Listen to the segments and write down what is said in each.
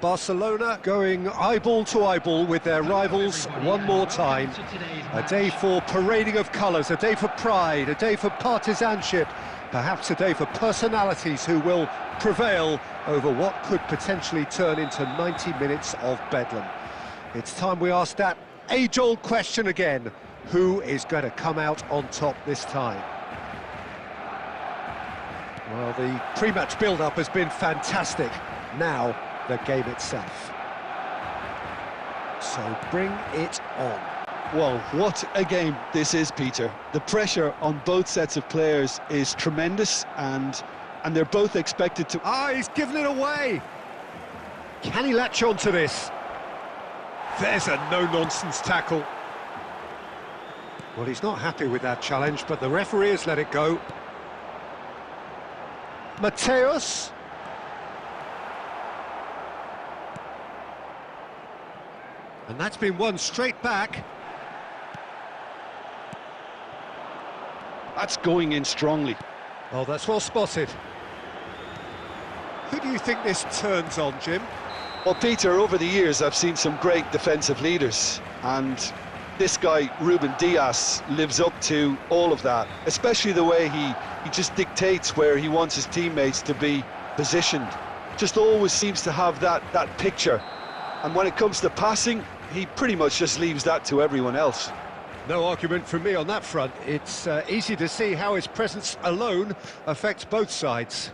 Barcelona going eyeball to eyeball with their rivals one more time. A day for parading of colours, a day for pride, a day for partisanship, perhaps a day for personalities who will prevail over what could potentially turn into 90 minutes of bedlam. It's time we ask that age-old question again: who is going to come out on top this time? Well, the pre-match build-up has been fantastic. Now, the game itself. So bring it on. Well, what a game this is, Peter. The pressure on both sets of players is tremendous, and they're both expected to... He's given it away! Can he latch on to this? There's a no-nonsense tackle. Well, he's not happy with that challenge, but the referee has let it go. Mateus. And that's been won straight back. That's going in strongly. Oh, that's well spotted. Who do you think this turns on, Jim? Well, Peter, over the years I've seen some great defensive leaders, and this guy, Ruben Dias, lives up to all of that, especially the way he just dictates where he wants his teammates to be positioned. Just always seems to have that picture. And when it comes to passing, he pretty much just leaves that to everyone else. No argument from me on that front. It's easy to see how his presence alone affects both sides.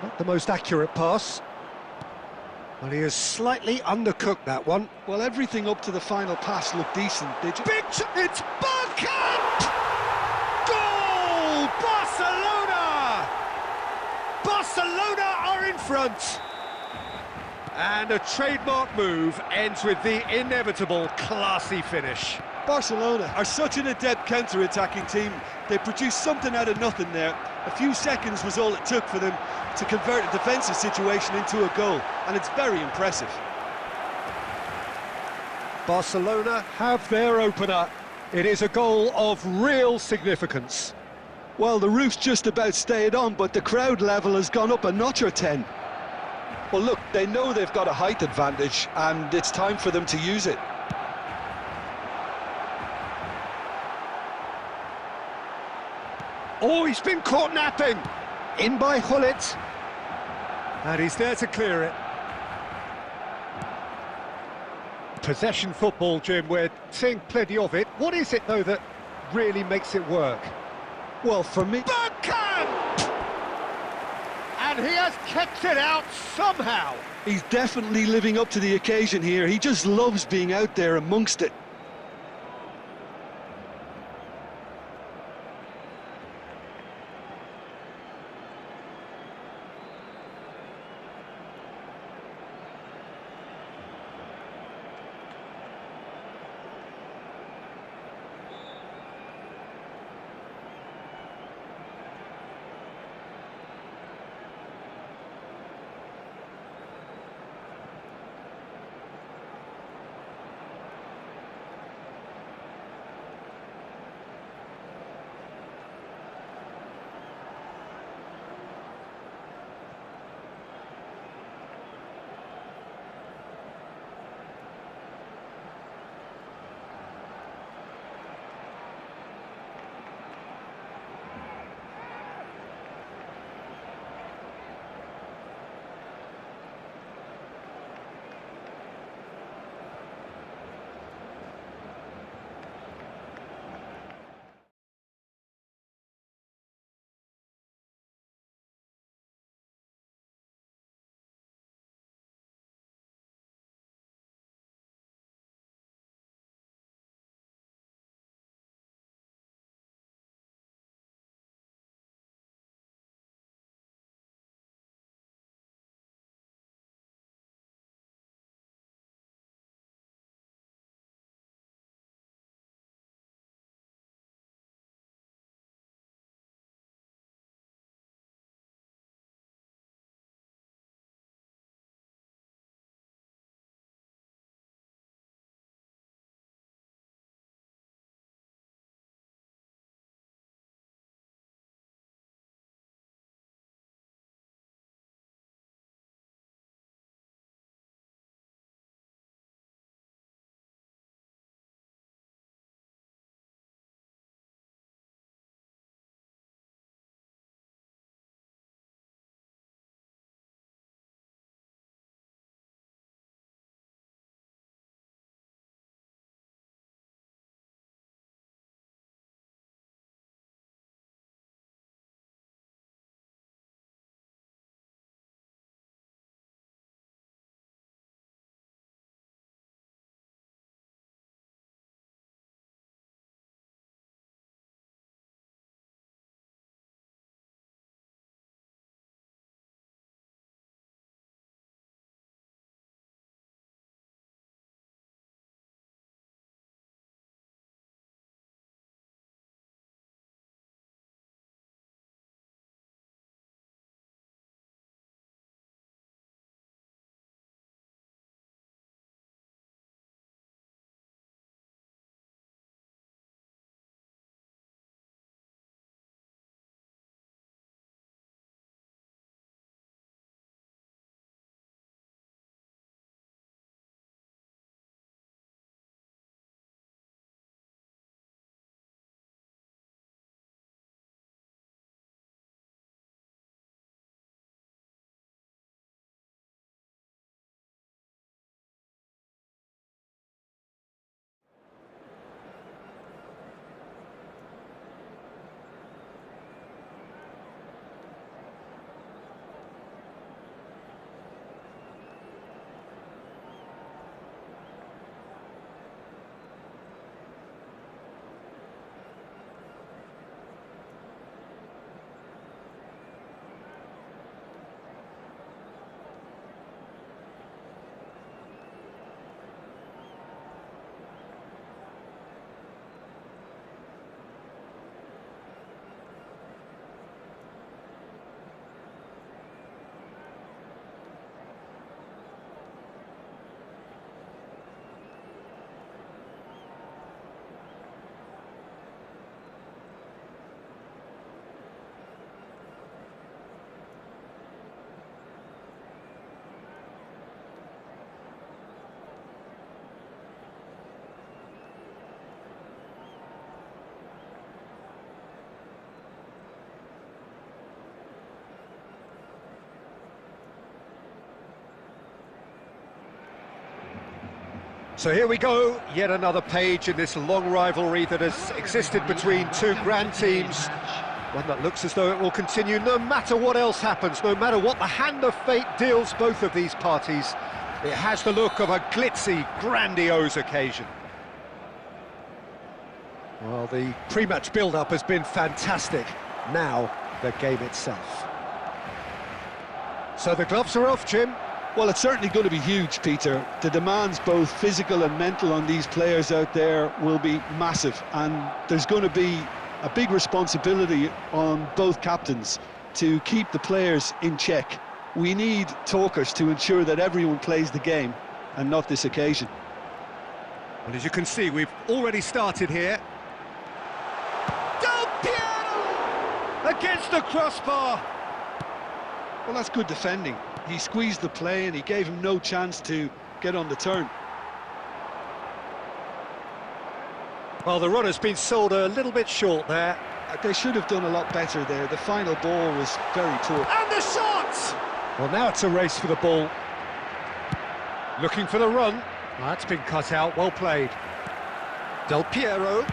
Not the most accurate pass. Well, he has slightly undercooked that one. Well, everything up to the final pass looked decent. It's Bergkamp! Goal! Barcelona! Barcelona are in front! And a trademark move ends with the inevitable classy finish. Barcelona are such an adept counter-attacking team. They produced something out of nothing there. A few seconds was all it took for them to convert a defensive situation into a goal, and it's very impressive. Barcelona have their opener. It is a goal of real significance. Well, the roof's just about stayed on, but the crowd level has gone up a notch or 10. Well, look, they know they've got a height advantage, and it's time for them to use it. Oh, he's been caught napping! In by Gullit. And he's there to clear it. Possession football, Jim, we're seeing plenty of it. What is it, though, that really makes it work? Well, for me... Bergkamp! And he has kept it out somehow. He's definitely living up to the occasion here. He just loves being out there amongst it. So here we go, yet another page in this long rivalry that has existed between two grand teams. One that looks as though it will continue no matter what else happens, no matter what the hand of fate deals both of these parties. It has the look of a glitzy, grandiose occasion. Well, the pre-match build-up has been fantastic. Now, the game itself. So the gloves are off, Jim. Well, it's certainly going to be huge, Peter. The demands, both physical and mental, on these players out there will be massive, and there's going to be a big responsibility on both captains to keep the players in check. We need talkers to ensure that everyone plays the game, and not this occasion. Well, as you can see, we've already started here. Del Piero! Against the crossbar! Well, that's good defending. He squeezed the play and he gave him no chance to get on the turn. Well, the run has been sold a little bit short there. They should have done a lot better there. The final ball was very poor. And the shot! Well, now it's a race for the ball. Looking for the run. Well, that's been cut out, well played. Del Piero.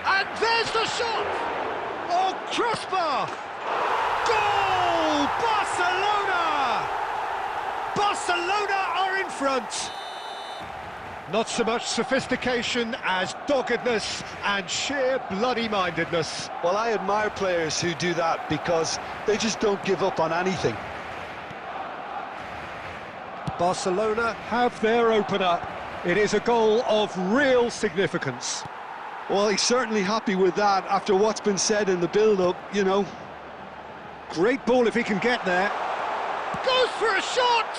And there's the shot! Oh, crossbar! Goal! Barcelona! Barcelona are in front. Not so much sophistication as doggedness and sheer bloody-mindedness. Well, I admire players who do that because they just don't give up on anything. Barcelona have their opener. It is a goal of real significance. Well, he's certainly happy with that after what's been said in the build-up, you know. Great ball if he can get there. Goes for a shot!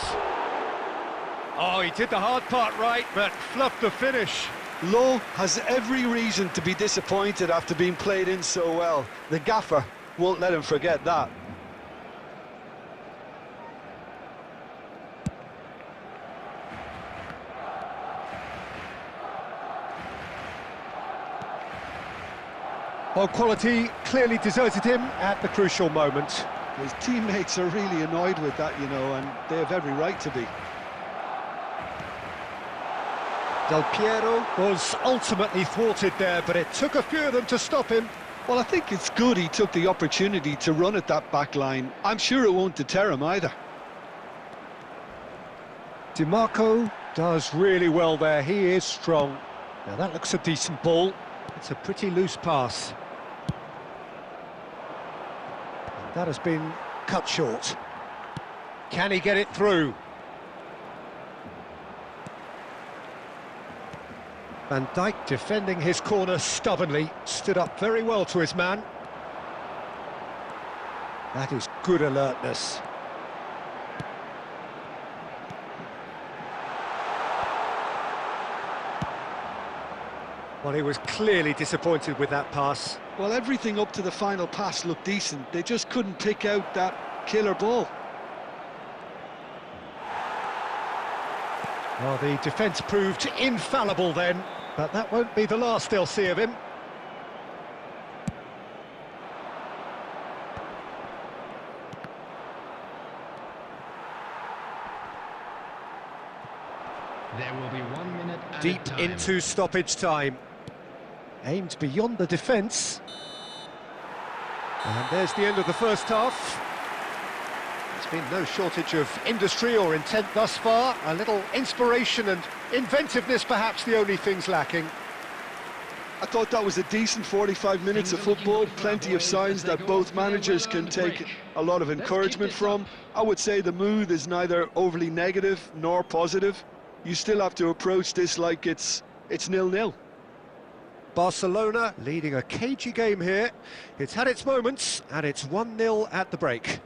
Oh, he did the hard part right, but fluffed the finish. Lowe has every reason to be disappointed after being played in so well. The gaffer won't let him forget that. Well, quality clearly deserted him at the crucial moment. His teammates are really annoyed with that, you know, and they have every right to be. Del Piero was ultimately thwarted there, but it took a few of them to stop him. Well, I think it's good he took the opportunity to run at that back line. I'm sure it won't deter him either. DiMarco does really well there, he is strong. Now that looks a decent ball. It's a pretty loose pass. That has been cut short. Can he get it through? Van Dijk defending his corner stubbornly, stood up very well to his man. That is good alertness. Well, he was clearly disappointed with that pass. Well, everything up to the final pass looked decent. They just couldn't pick out that killer ball. Well, the defence proved infallible then, but that won't be the last they'll see of him. There will be 1 minute at Deep a time. into stoppage time. Aimed beyond the defence. And there's the end of the first half. There's been no shortage of industry or intent thus far. A little inspiration and inventiveness, perhaps the only things lacking. I thought that was a decent 45 minutes of football. Plenty of signs that both managers can take a lot of encouragement from. I would say the mood is neither overly negative nor positive. You still have to approach this like it's 0-0. Barcelona leading a cagey game here. It's had its moments, and it's 1-0 at the break.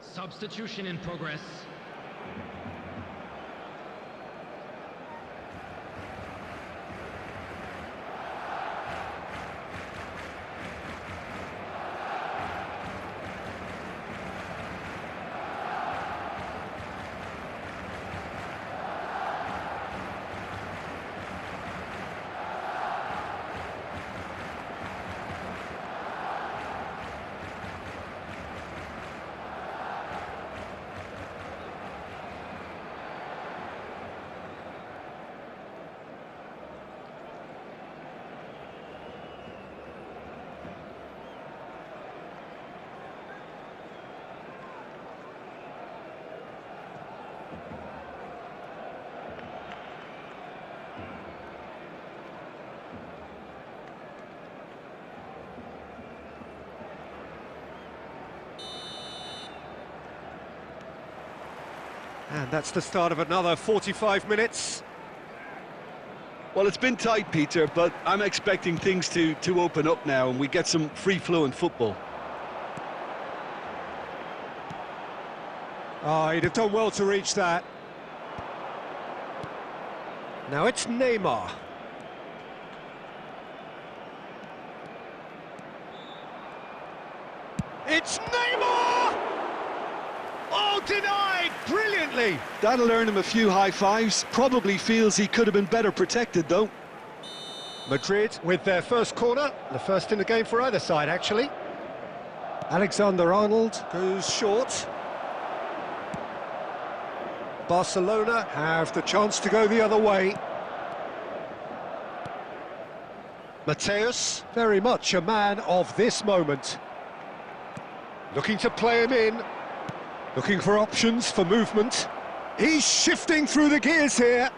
Substitution in progress. And that's the start of another 45 minutes. Well, it's been tight, Peter, but I'm expecting things to open up now and we get some free-flowing football. Oh, he'd have done well to reach that. Now it's Neymar. It's Neymar! Oh, denied brilliantly! That'll earn him a few high fives. Probably feels he could have been better protected, though. Madrid with their first corner, the first in the game for either side, actually. Alexander-Arnold goes short. Barcelona have the chance to go the other way. Mateus, very much a man of this moment. Looking to play him in. Looking for options for movement. He's shifting through the gears here.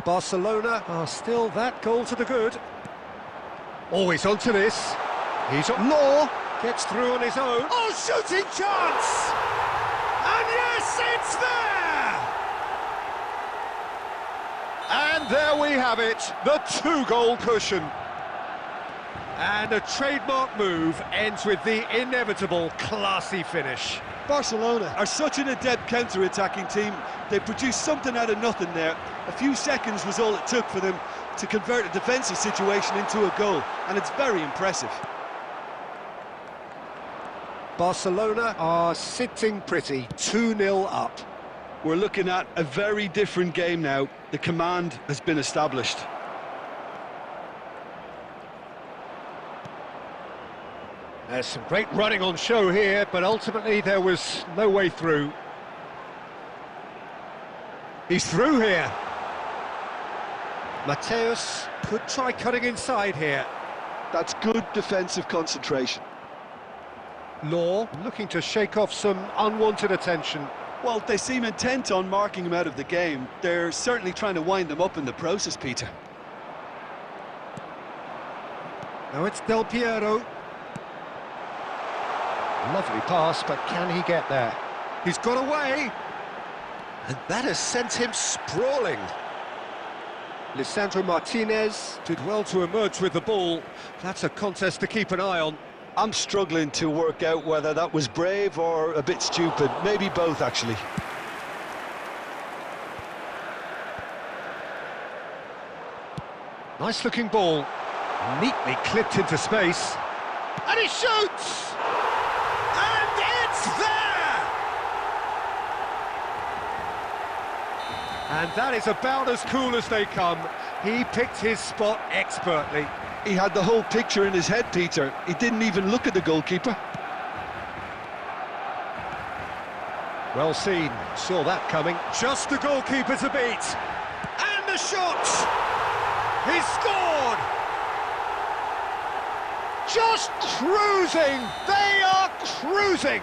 Barcelona are still that goal to the good. Always onto this. He's on. Law gets through on his own. Oh, shooting chance! And yes, it's there! And there we have it, the two-goal cushion. And a trademark move ends with the inevitable classy finish. Barcelona are such an adept counter-attacking team. They produced something out of nothing there. A few seconds was all it took for them to convert a defensive situation into a goal, and it's very impressive. Barcelona are sitting pretty, 2-0 up. We're looking at a very different game now. The command has been established. There's some great running on show here, but ultimately there was no way through. He's through here. Mateus could try cutting inside here. That's good defensive concentration. Law looking to shake off some unwanted attention. Well, they seem intent on marking him out of the game. They're certainly trying to wind them up in the process, Peter. Now it's Del Piero. Lovely pass, but can he get there? He's got away! And that has sent him sprawling. Lisandro Martinez did well to emerge with the ball. That's a contest to keep an eye on. I'm struggling to work out whether that was brave or a bit stupid. Maybe both, actually. Nice-looking ball. Neatly clipped into space. And he shoots! And it's there! And that is about as cool as they come. He picked his spot expertly. He had the whole picture in his head, Peter. He didn't even look at the goalkeeper. Well seen, saw that coming. Just the goalkeeper to beat. And the shot! He scored! Just cruising! They are cruising!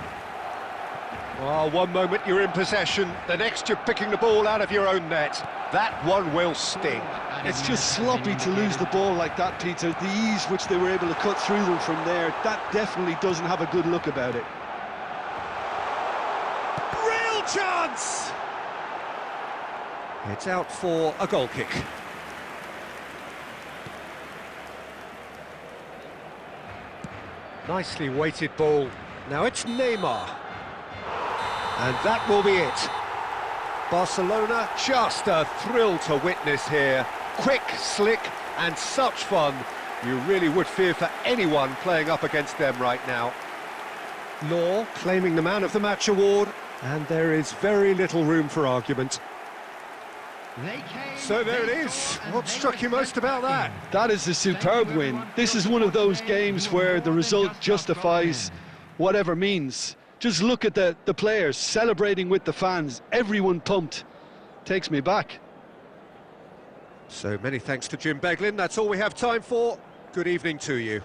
Well, one moment you're in possession, the next you're picking the ball out of your own net. That one will sting. It's just sloppy to lose the ball like that, Peter. The ease which they were able to cut through them from there, that definitely doesn't have a good look about it. Real chance! It's out for a goal kick. Nicely weighted ball. Now it's Neymar. And that will be it. Barcelona, just a thrill to witness here. Quick, slick, and such fun. You really would fear for anyone playing up against them right now. Law claiming the Man of the Match award, and there is very little room for argument. So there it is. What struck you most about that? That is a superb win. This is one of those games where the result justifies whatever means. Just look at the players celebrating with the fans. Everyone pumped. Takes me back. So many thanks to Jim Beglin. That's all we have time for. Good evening to you.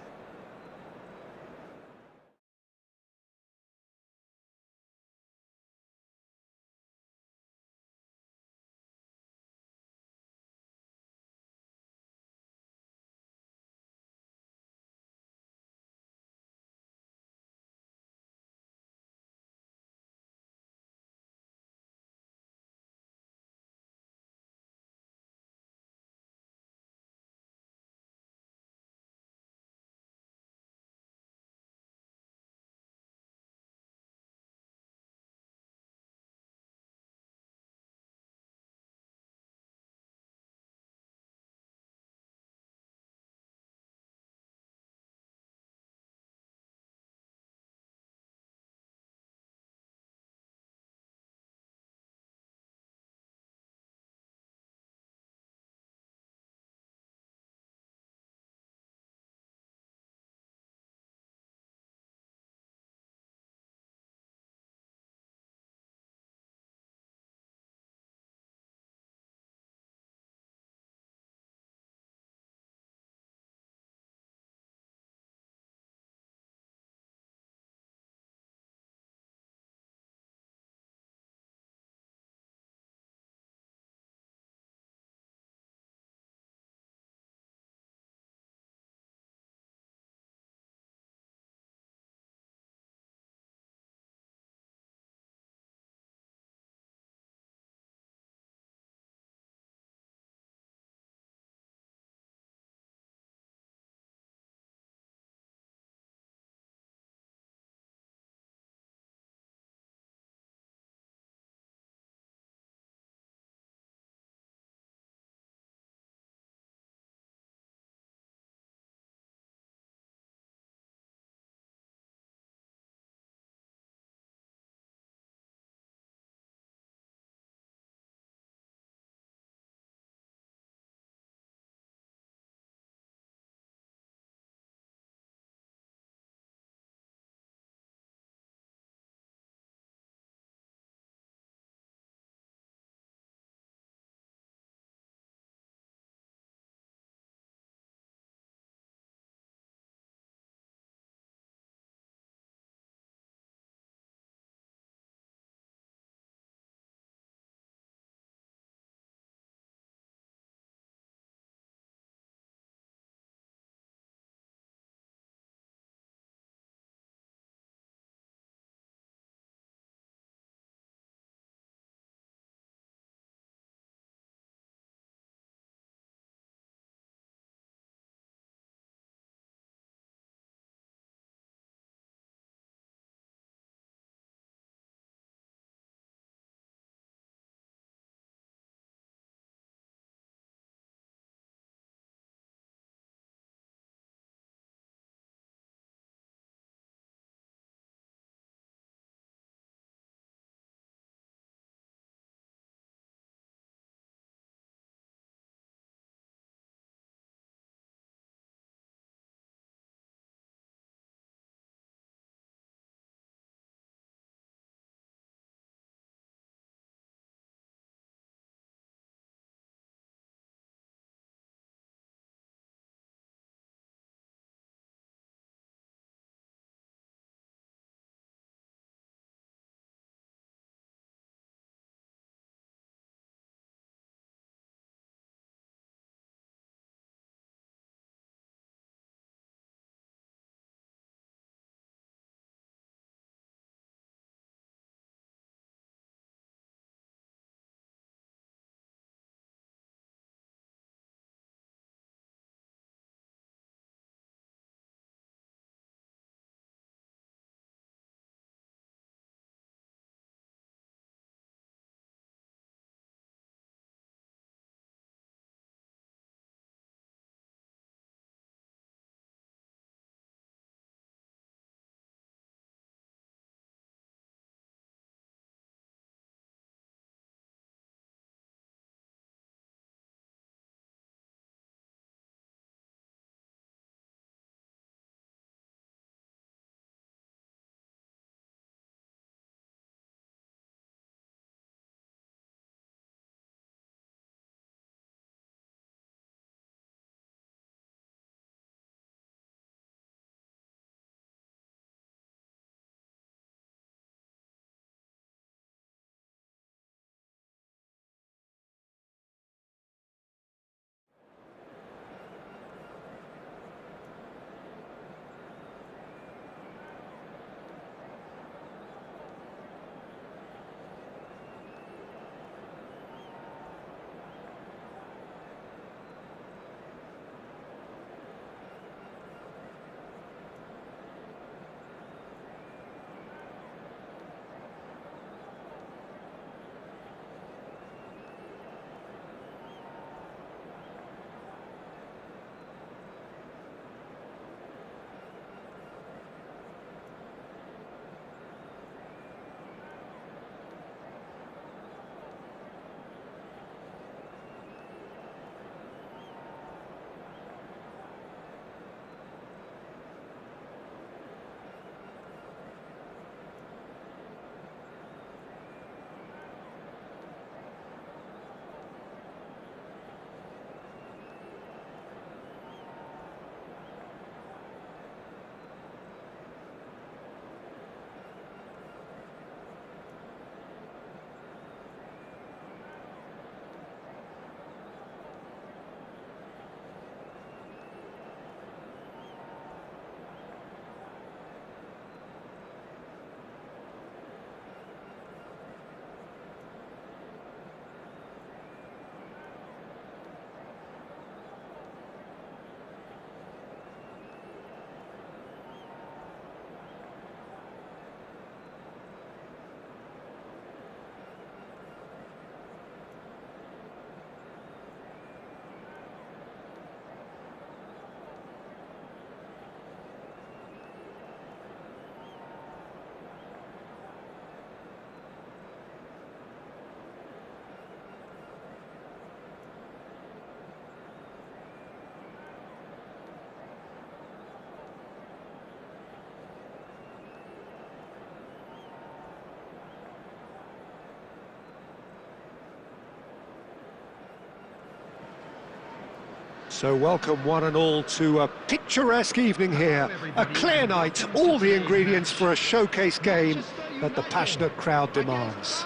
So welcome one and all to a picturesque evening here. A clear night, all the ingredients for a showcase game that the passionate crowd demands.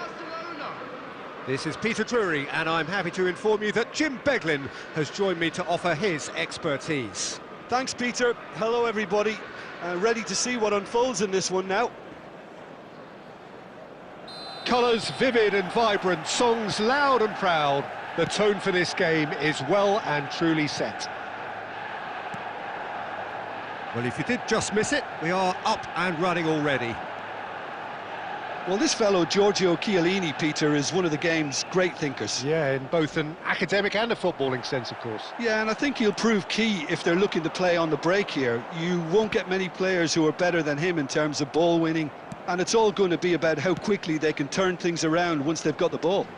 This is Peter Drury, and I'm happy to inform you that Jim Beglin has joined me to offer his expertise. Thanks, Peter. Hello, everybody. Ready to see what unfolds in this one now. Colours vivid and vibrant, songs loud and proud. The tone for this game is well and truly set. Well, if you did just miss it, we are up and running already. Well, this fellow, Giorgio Chiellini, Peter, is one of the game's great thinkers. Yeah, in both an academic and a footballing sense, of course. Yeah, and I think he'll prove key if they're looking to play on the break here. You won't get many players who are better than him in terms of ball winning, and it's all going to be about how quickly they can turn things around once they've got the ball.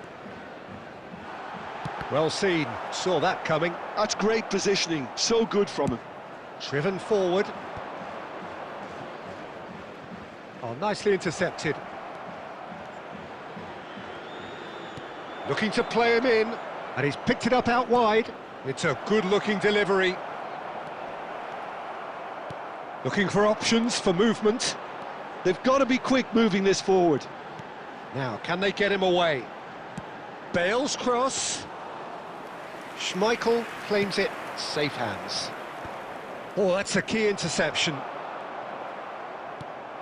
Well seen, saw that coming. That's great positioning, so good from him. Driven forward. Oh, nicely intercepted. Looking to play him in, and he's picked it up out wide. It's a good-looking delivery. Looking for options for movement. They've got to be quick moving this forward. Now, can they get him away? Bale's cross. Schmeichel claims it, safe hands. Oh, that's a key interception.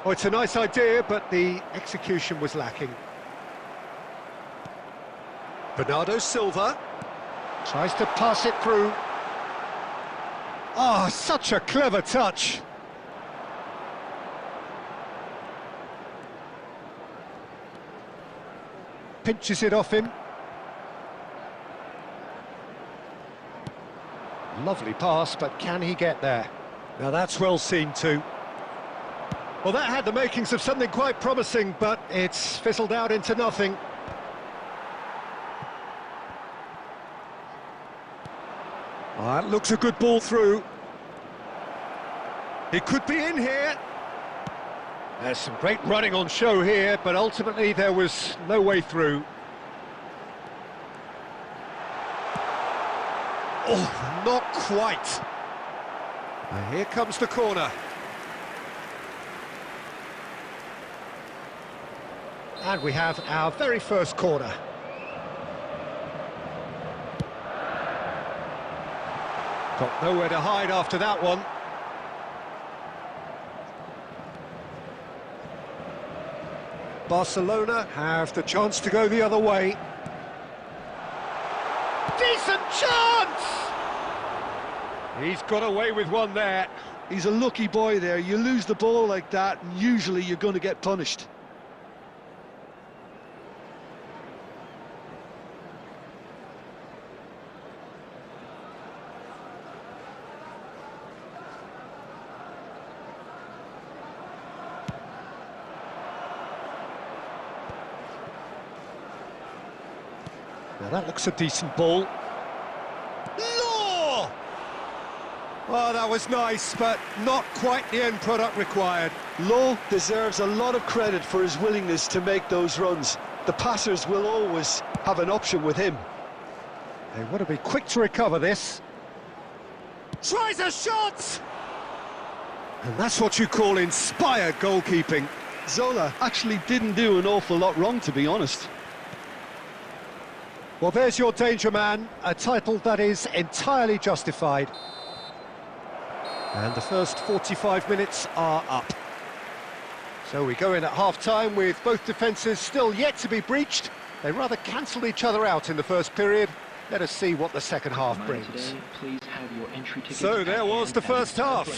Oh, it's a nice idea, but the execution was lacking. Bernardo Silva tries to pass it through. Oh, such a clever touch. Pinches it off him. Lovely pass, but can he get there? Now that's well seen too. Well, that had the makings of something quite promising, but it's fizzled out into nothing. That looks a good ball through. He could be in here. There's some great running on show here, but ultimately there was no way through. Oh, not quite. And here comes the corner. And we have our very first corner. Got nowhere to hide after that one. Barcelona have the chance to go the other way. Decent chance! He's got away with one there. He's a lucky boy there. You lose the ball like that, and usually you're going to get punished. Now that looks a decent ball. Law! Oh, that was nice, but not quite the end product required. Law deserves a lot of credit for his willingness to make those runs. The passers will always have an option with him. They want to be quick to recover this. Tries a shot! And that's what you call inspired goalkeeping. Zola actually didn't do an awful lot wrong, to be honest. Well, there's your danger man, a title that is entirely justified. And the first 45 minutes are up. So we go in at half-time with both defences still yet to be breached. They rather cancelled each other out in the first period. Let us see what the second half brings. So there was the first half.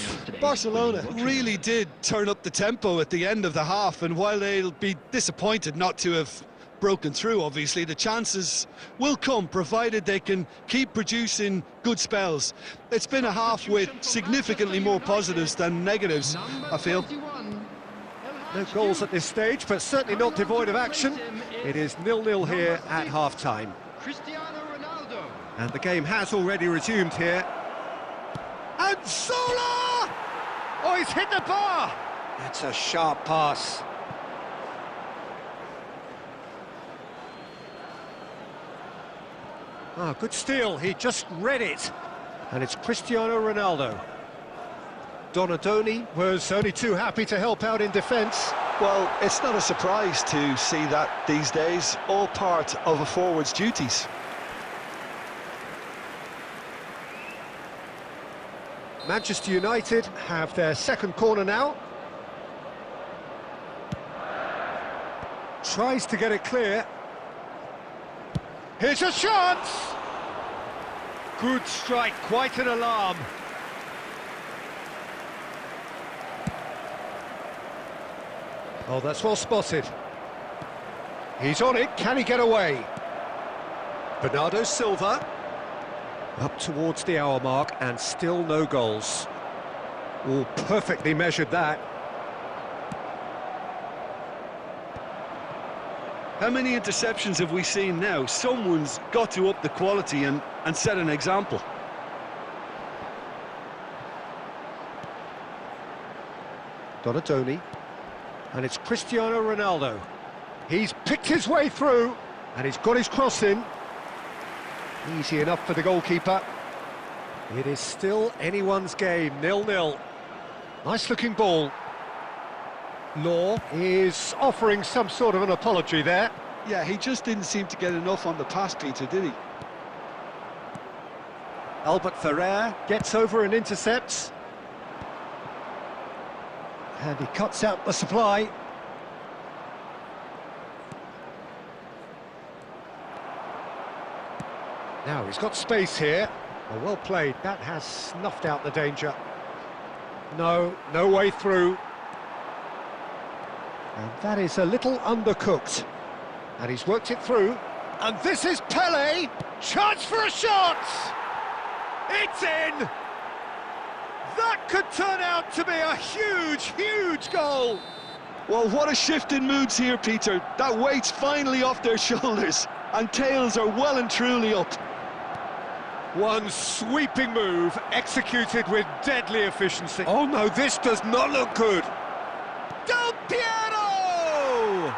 Barcelona really did turn up the tempo at the end of the half, and while they'll be disappointed not to have broken through, obviously, the chances will come, provided they can keep producing good spells. It's been a half with significantly more positives than negatives, I feel. No goals at this stage, but certainly not devoid of action. It is 0-0 here at half-time. And the game has already resumed here. And Zola! Oh, he's hit the bar! That's a sharp pass. Oh, good steal, he just read it. And it's Cristiano Ronaldo. Donadoni was only too happy to help out in defence. Well, it's not a surprise to see that these days, all part of a forward's duties. Manchester United have their second corner now. Tries to get it clear. Here's a chance! Good strike, quite an alarm. Oh, that's well spotted. He's on it, can he get away? Bernardo Silva. Up towards the hour mark and still no goals. Oh, perfectly measured that. How many interceptions have we seen now? Someone's got to up the quality and set an example. Donadoni. And it's Cristiano Ronaldo. He's picked his way through and he's got his cross in. Easy enough for the goalkeeper. It is still anyone's game, 0-0. Nice looking ball. Law is offering some sort of an apology there. Yeah, he just didn't seem to get enough on the pass, Peter, did he? Albert Ferrer gets over and intercepts. And he cuts out the supply. Now he's got space here. Oh, well played. That has snuffed out the danger. No way through. And that is a little undercooked. And he's worked it through. And this is Pele. Chance for a shot! It's in! That could turn out to be a huge goal! Well, what a shift in moods here, Peter. That weight's finally off their shoulders, and tails are well and truly up. One sweeping move, executed with deadly efficiency. Oh no, this does not look good. Del Piero!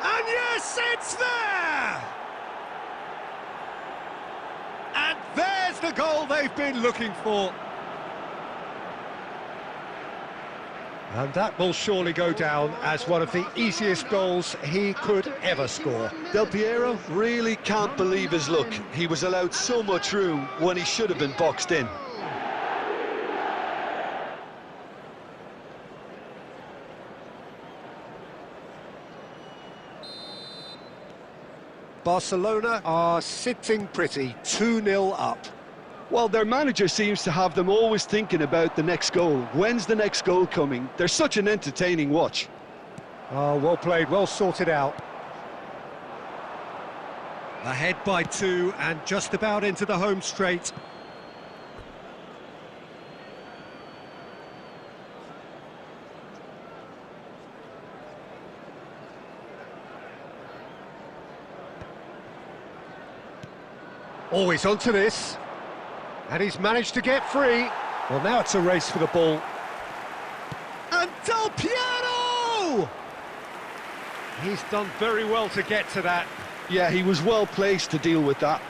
And yes, it's there! And there's the goal they've been looking for. And that will surely go down as one of the easiest goals he could ever score. Del Piero really can't believe his luck. He was allowed so much room when he should have been boxed in. Barcelona are sitting pretty, 2-0 up. Well, their manager seems to have them always thinking about the next goal. When's the next goal coming? They're such an entertaining watch. Oh, well played, well sorted out. Ahead by 2 and just about into the home straight. Always onto this. And he's managed to get free. Well, now it's a race for the ball. And Del Piero! He's done very well to get to that. Yeah, he was well placed to deal with that.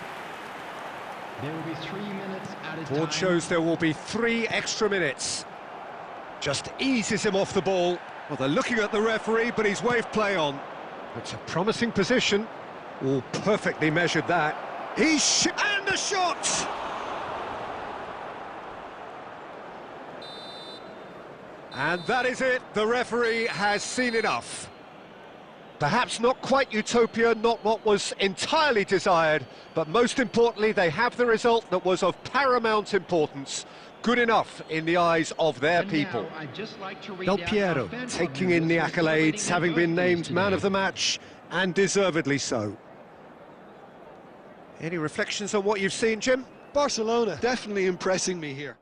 There will be 3 minutes at a time. Board shows there will be 3 extra minutes. Just eases him off the ball. Well, they're looking at the referee, but he's waved play on. It's a promising position. Oh, perfectly measured that. And the shot! And that is it. The referee has seen enough. Perhaps not quite utopia, not what was entirely desired, but most importantly, they have the result that was of paramount importance. Good enough in the eyes of their people. Now, I'd just like to read Del out Piero our fan taking club in the members accolades, celebrating having their been birthdays named man of today. the match, and deservedly so. Any reflections on what you've seen, Jim? Barcelona definitely impressing me here.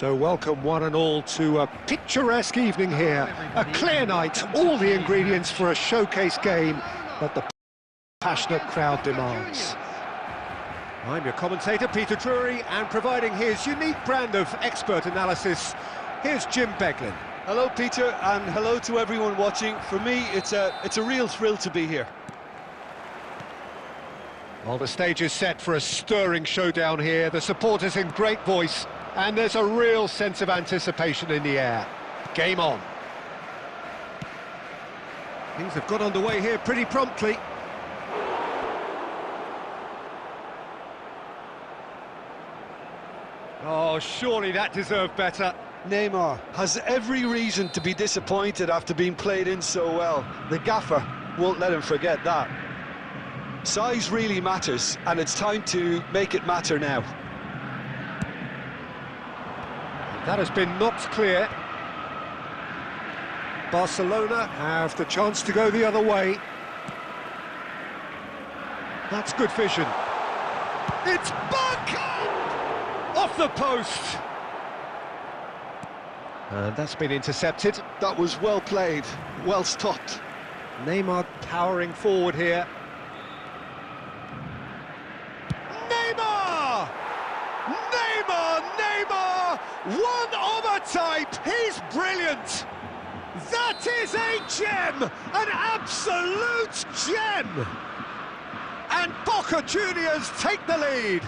So welcome one and all to a picturesque evening here. A clear night, all the ingredients for a showcase game that the passionate crowd demands. I'm your commentator, Peter Drury, and providing his unique brand of expert analysis, here's Jim Beglin. Hello, Peter, and hello to everyone watching. For me, it's a real thrill to be here. Well, the stage is set for a stirring showdown here. The supporters in great voice, and there's a real sense of anticipation in the air. Game on. Things have got underway here pretty promptly. Oh, surely that deserved better. Neymar has every reason to be disappointed after being played in so well. The gaffer won't let him forget that. Size really matters, and it's time to make it matter now. That has been knocked clear. Barcelona have the chance to go the other way. That's good vision. It's back! Off the post! And that's been intercepted. That was well played, well stopped. Neymar powering forward here. Neymar! Neymar! Neymar! One of a type! He's brilliant! That is a gem! An absolute gem! And Boca Juniors take the lead.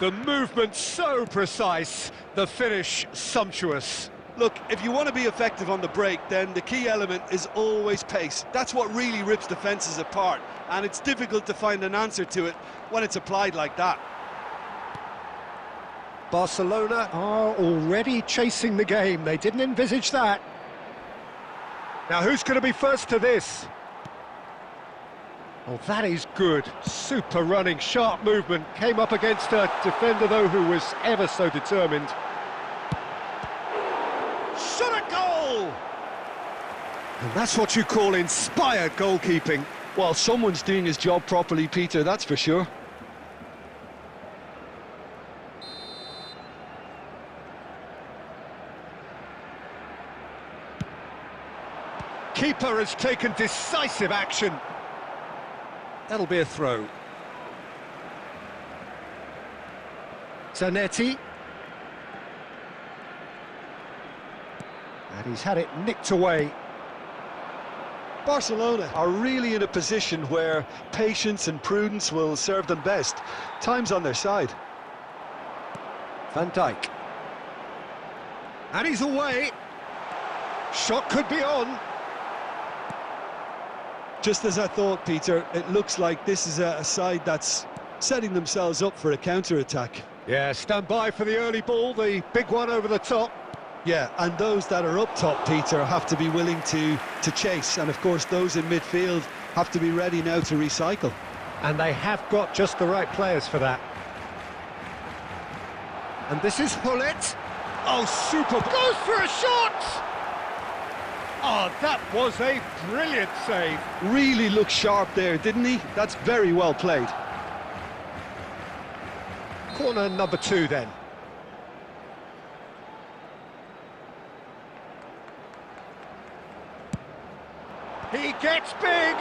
The movement so precise, the finish sumptuous. Look, if you want to be effective on the break, then the key element is always pace. That's what really rips defences apart, and it's difficult to find an answer to it when it's applied like that. Barcelona are already chasing the game. They didn't envisage that. Now, who's going to be first to this? Oh, that is good. Super running, sharp movement. Came up against a defender, though, who was ever so determined. Shot a goal! And that's what you call inspired goalkeeping. Well, someone's doing his job properly, Peter, that's for sure. Keeper has taken decisive action. That'll be a throw. Zanetti. And he's had it nicked away. Barcelona are really in a position where patience and prudence will serve them best. Time's on their side. Van Dijk. And he's away. Shot could be on. Just as I thought, Peter, it looks like this is a side that's setting themselves up for a counter-attack. Yeah, stand by for the early ball, the big one over the top. Yeah, and those that are up top, Peter, have to be willing to chase. And, of course, those in midfield have to be ready now to recycle. And they have got just the right players for that. And this is Hullet. Oh, super. Goes for a shot! Oh, that was a brilliant save. Really looked sharp there, didn't he? That's very well played. Corner number 2 then. He gets big.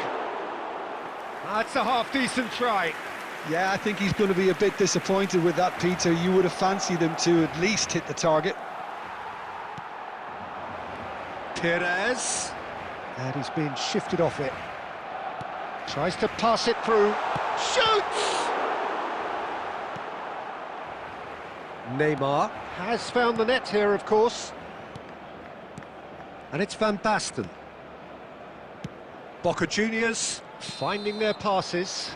That's a half-decent try. Yeah, I think he's going to be a bit disappointed with that, Peter. You would have fancied him to at least hit the target. Perez, and he's been shifted off it. Tries to pass it through. Shoots! Neymar has found the net here, of course. And it's Van Basten. Boca Juniors finding their passes.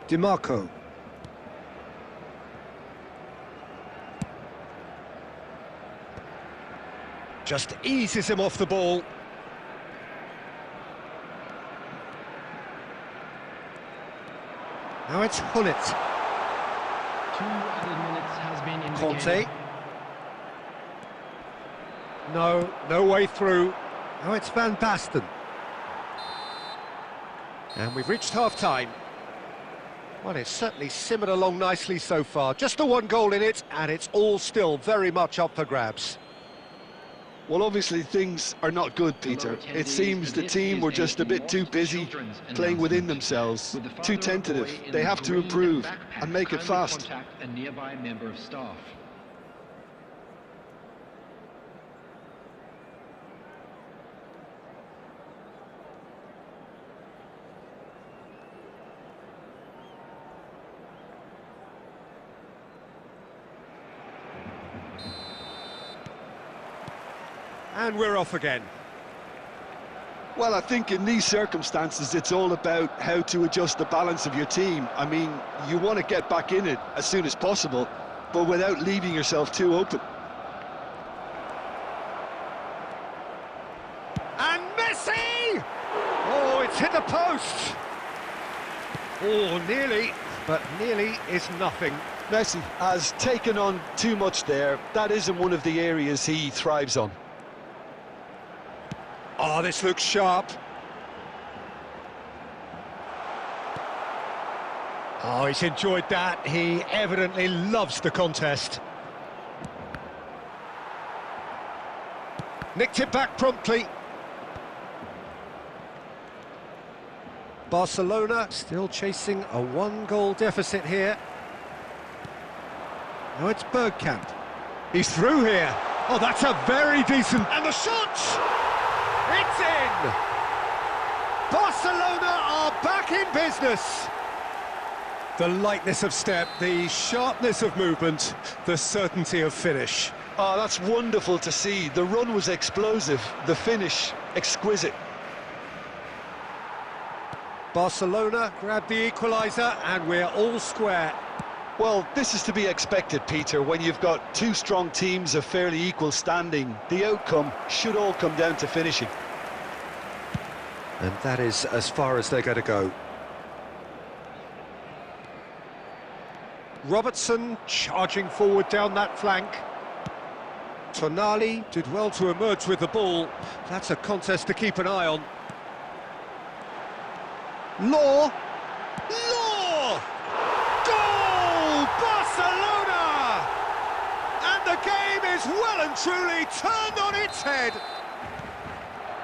DiMarco. Just eases him off the ball. Now it's Turnip. 2 added minutes has been Conte. indicated. No way through. Now it's Van Basten. And we've reached half-time. Well, it's certainly simmered along nicely so far. Just the one goal in it, and it's all still very much up for grabs. Well, obviously things are not good, Peter. It seems the team were just a bit too busy playing within themselves, too tentative. They have to improve and make it fast. A nearby member of staff. And we're off again. Well, I think in these circumstances, it's all about how to adjust the balance of your team. I mean, you want to get back in it as soon as possible, but without leaving yourself too open. And Messi! Oh, it's hit the post! Oh, nearly, but nearly is nothing. Messi has taken on too much there. That isn't one of the areas he thrives on. Oh, this looks sharp. Oh, he's enjoyed that. He evidently loves the contest. Nicked it back promptly. Barcelona still chasing a 1-goal deficit here. Now it's Bergkamp. He's through here. Oh, that's a very decent... And the shot! It's in! Barcelona are back in business! The lightness of step, the sharpness of movement, the certainty of finish. Oh, that's wonderful to see. The run was explosive, the finish exquisite. Barcelona grab the equaliser and we're all square. Well, this is to be expected, Peter. When you've got two strong teams of fairly equal standing, the outcome should all come down to finishing. And that is as far as they're going to go. Robertson charging forward down that flank. Tonali did well to emerge with the ball. That's a contest to keep an eye on. Law! Goal! Barcelona! And the game is well and truly turned on its head.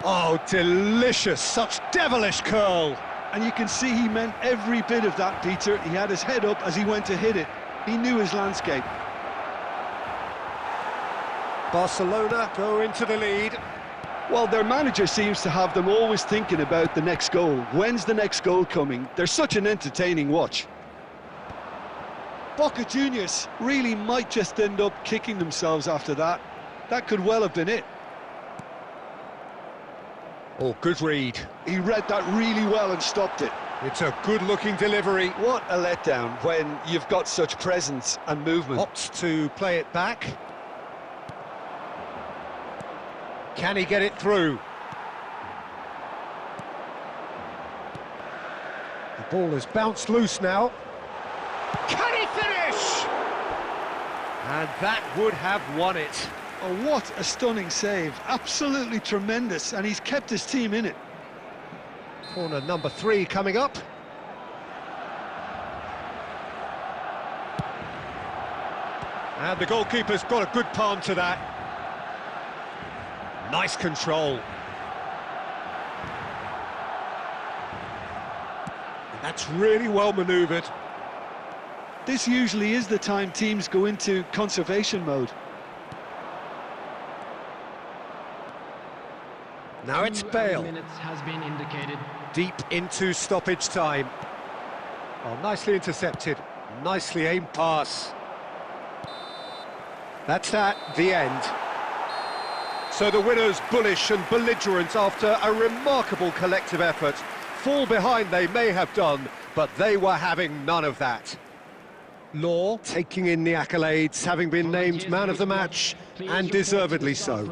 Oh, delicious, such devilish curl. And you can see he meant every bit of that, Peter. He had his head up as he went to hit it. He knew his landscape. Barcelona go into the lead. Well, their manager seems to have them always thinking about the next goal. When's the next goal coming? They're such an entertaining watch. Boca Juniors really might just end up kicking themselves after that. That could well have been it. Oh, good read. He read that really well and stopped it. It's a good-looking delivery. What a letdown when you've got such presence and movement. Opts to play it back. Can he get it through? The ball has bounced loose now. Can he finish? And that would have won it. Oh, what a stunning save. Absolutely tremendous, and he's kept his team in it. Corner number 3 coming up. And the goalkeeper's got a good palm to that. Nice control. And that's really well manoeuvred. This usually is the time teams go into conservation mode. Now it's 2 added Bale. minutes has been indicated. Deep into stoppage time. Oh, nicely intercepted. Nicely aimed pass. That's at the end. So the winners bullish and belligerent after a remarkable collective effort. Fall behind they may have done, but they were having none of that. Law taking in the accolades, having been named man of the match, and deservedly so.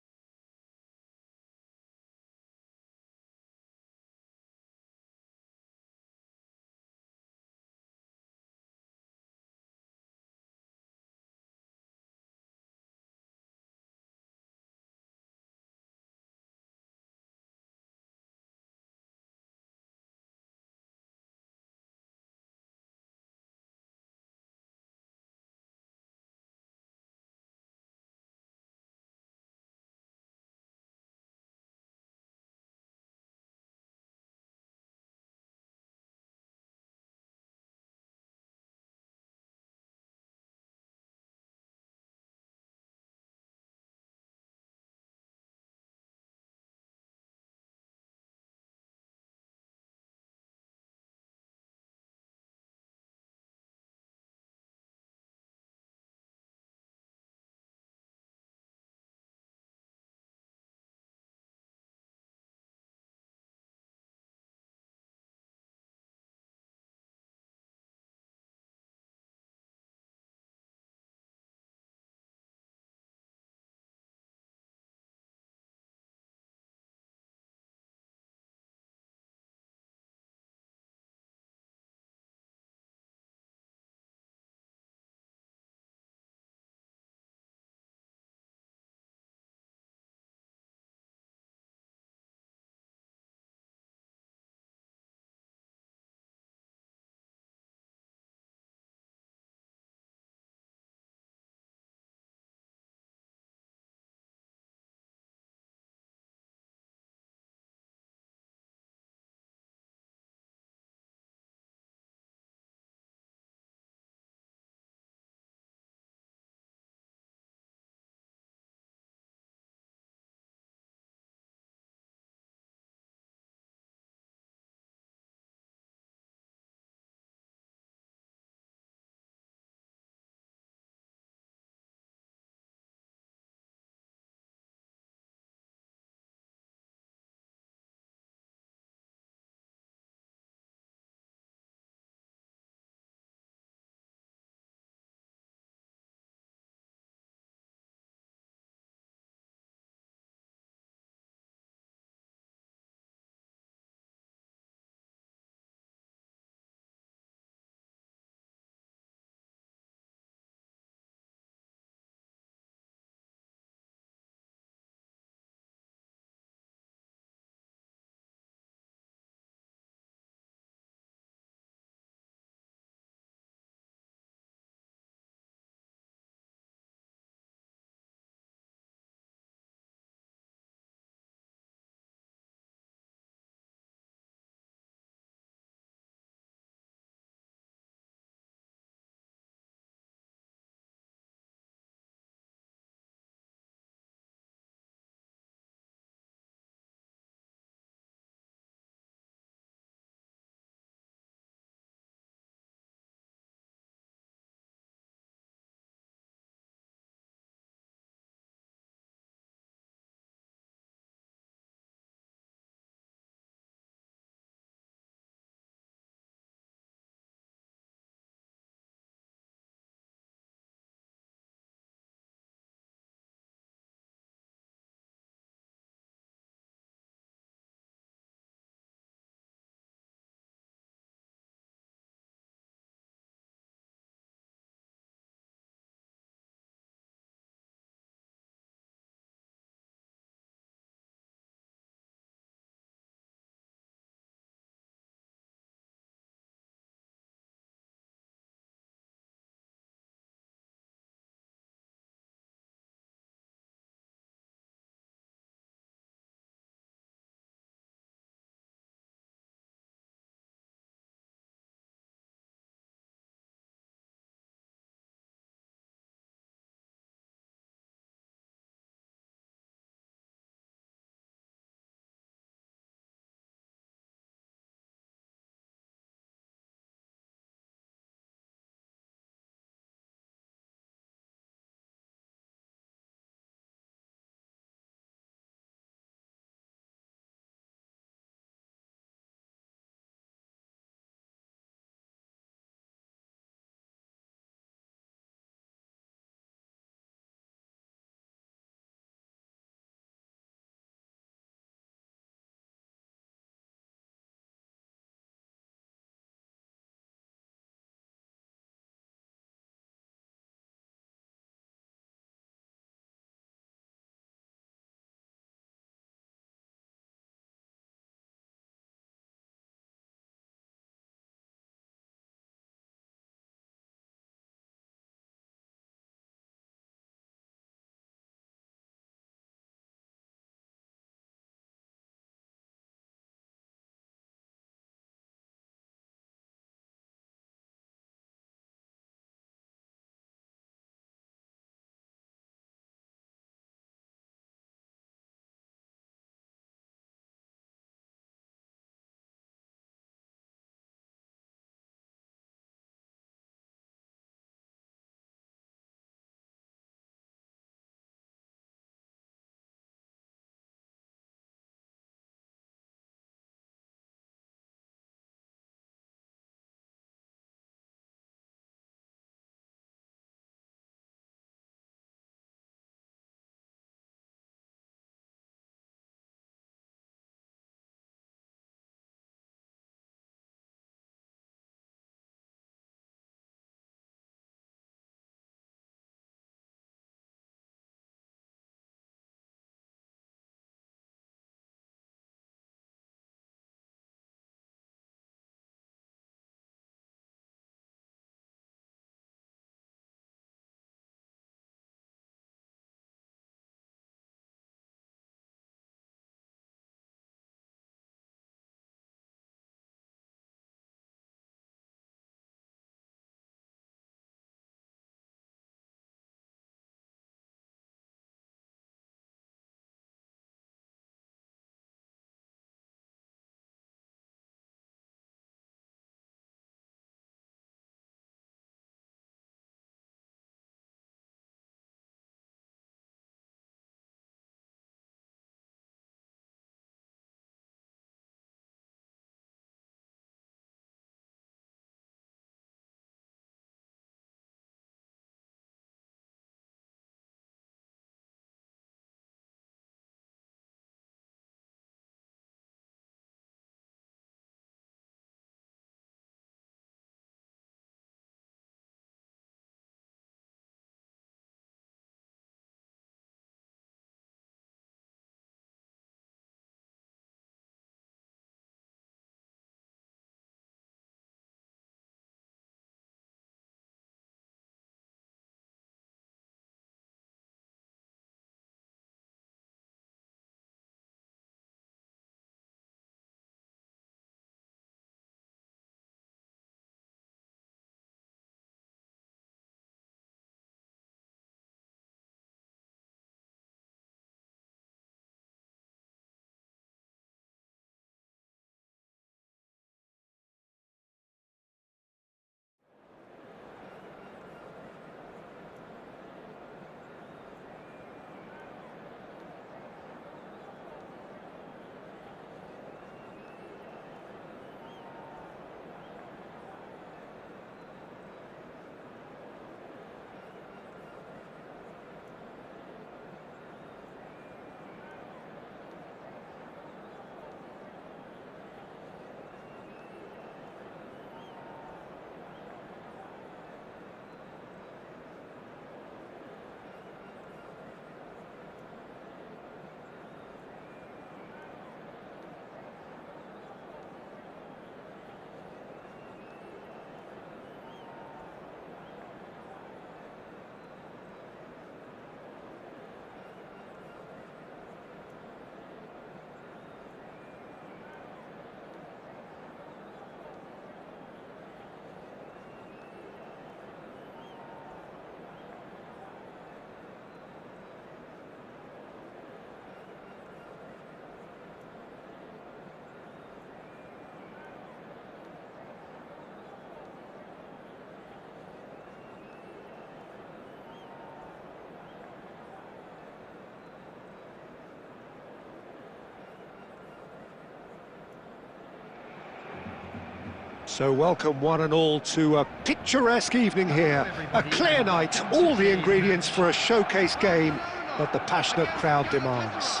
So welcome one and all to a picturesque evening here. A clear night, all the ingredients for a showcase game that the passionate crowd demands.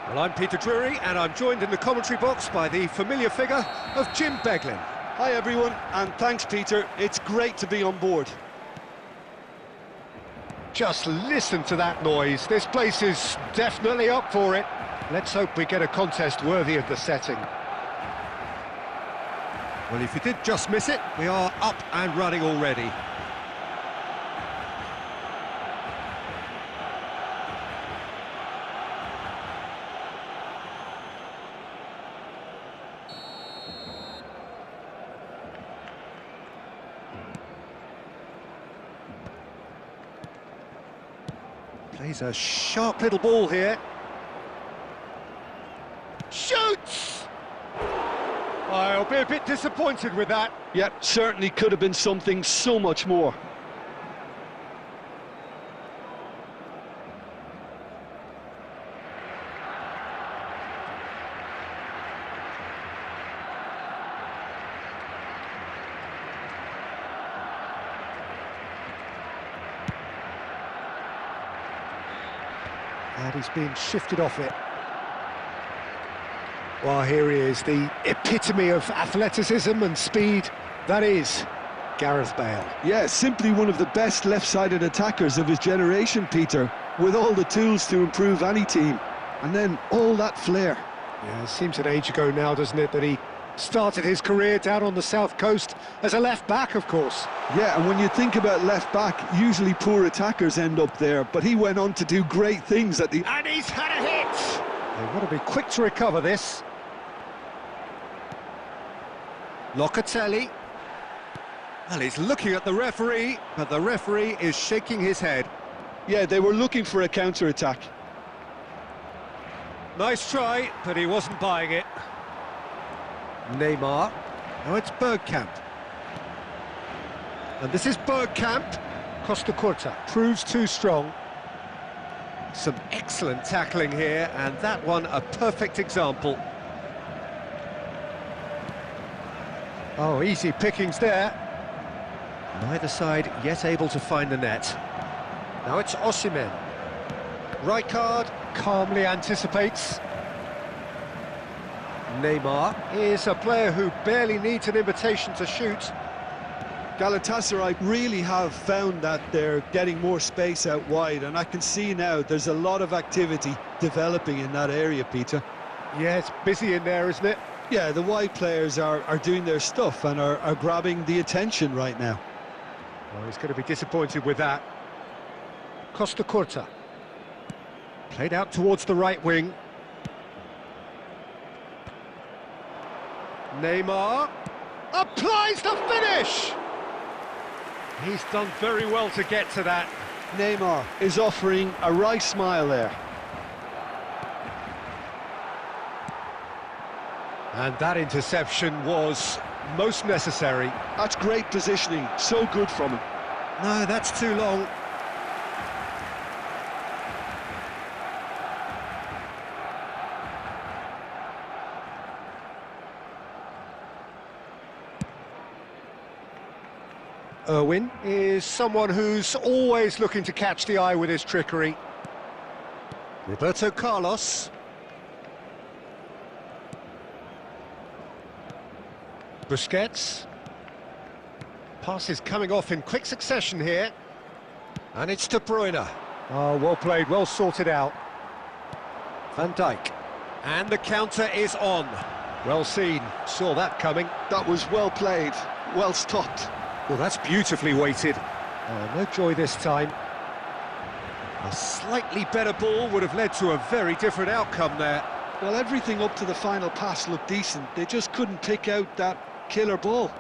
Well, I'm Peter Drury, and I'm joined in the commentary box by the familiar figure of Jim Beglin. Hi everyone, and thanks Peter, it's great to be on board. Just listen to that noise, this place is definitely up for it. Let's hope we get a contest worthy of the setting. Well, if you did just miss it, we are up and running already. Plays a sharp little ball here. Shoots! I'll be a bit disappointed with that. Yep, certainly could have been something so much more. And he's been shifted off it. Well, here he is, the epitome of athleticism and speed. That is Gareth Bale. Yeah, simply one of the best left-sided attackers of his generation, Peter, with all the tools to improve any team. And then all that flair. Yeah, it seems an age ago now, doesn't it, that he started his career down on the south coast as a left-back, of course. Yeah, and when you think about left-back, usually poor attackers end up there, but he went on to do great things at the... And he's had a hit! They've got to be quick to recover this. Locatelli. Well, he's looking at the referee, but the referee is shaking his head. Yeah, they were looking for a counter-attack. Nice try, but he wasn't buying it. Neymar. Now it's Bergkamp. And this is Bergkamp. Costa Curta proves too strong. Some excellent tackling here, and that one a perfect example. Oh, easy pickings there. Neither side yet able to find the net. Now it's Osimhen. Rijkaard calmly anticipates. Neymar is a player who barely needs an invitation to shoot. Galatasaray really have found that they're getting more space out wide, and I can see now there's a lot of activity developing in that area, Peter. Yeah, it's busy in there, isn't it? Yeah, the wide players are doing their stuff and are grabbing the attention right now. Well, he's going to be disappointed with that. Costa Curta. Played out towards the right wing. Neymar applies the finish! He's done very well to get to that. Neymar is offering a right smile there. And that interception was most necessary. That's great positioning, so good from him. No, that's too long. Irwin is someone who's always looking to catch the eye with his trickery. Roberto Carlos. Busquets. Passes coming off in quick succession here. And it's De Bruyne. Oh, well played, well sorted out. Van Dijk. And the counter is on. Well seen, saw that coming. That was well played, well stopped. Well, that's beautifully weighted. Oh, no joy this time. A slightly better ball would have led to a very different outcome there. Well, everything up to the final pass looked decent. They just couldn't pick out that killer ball.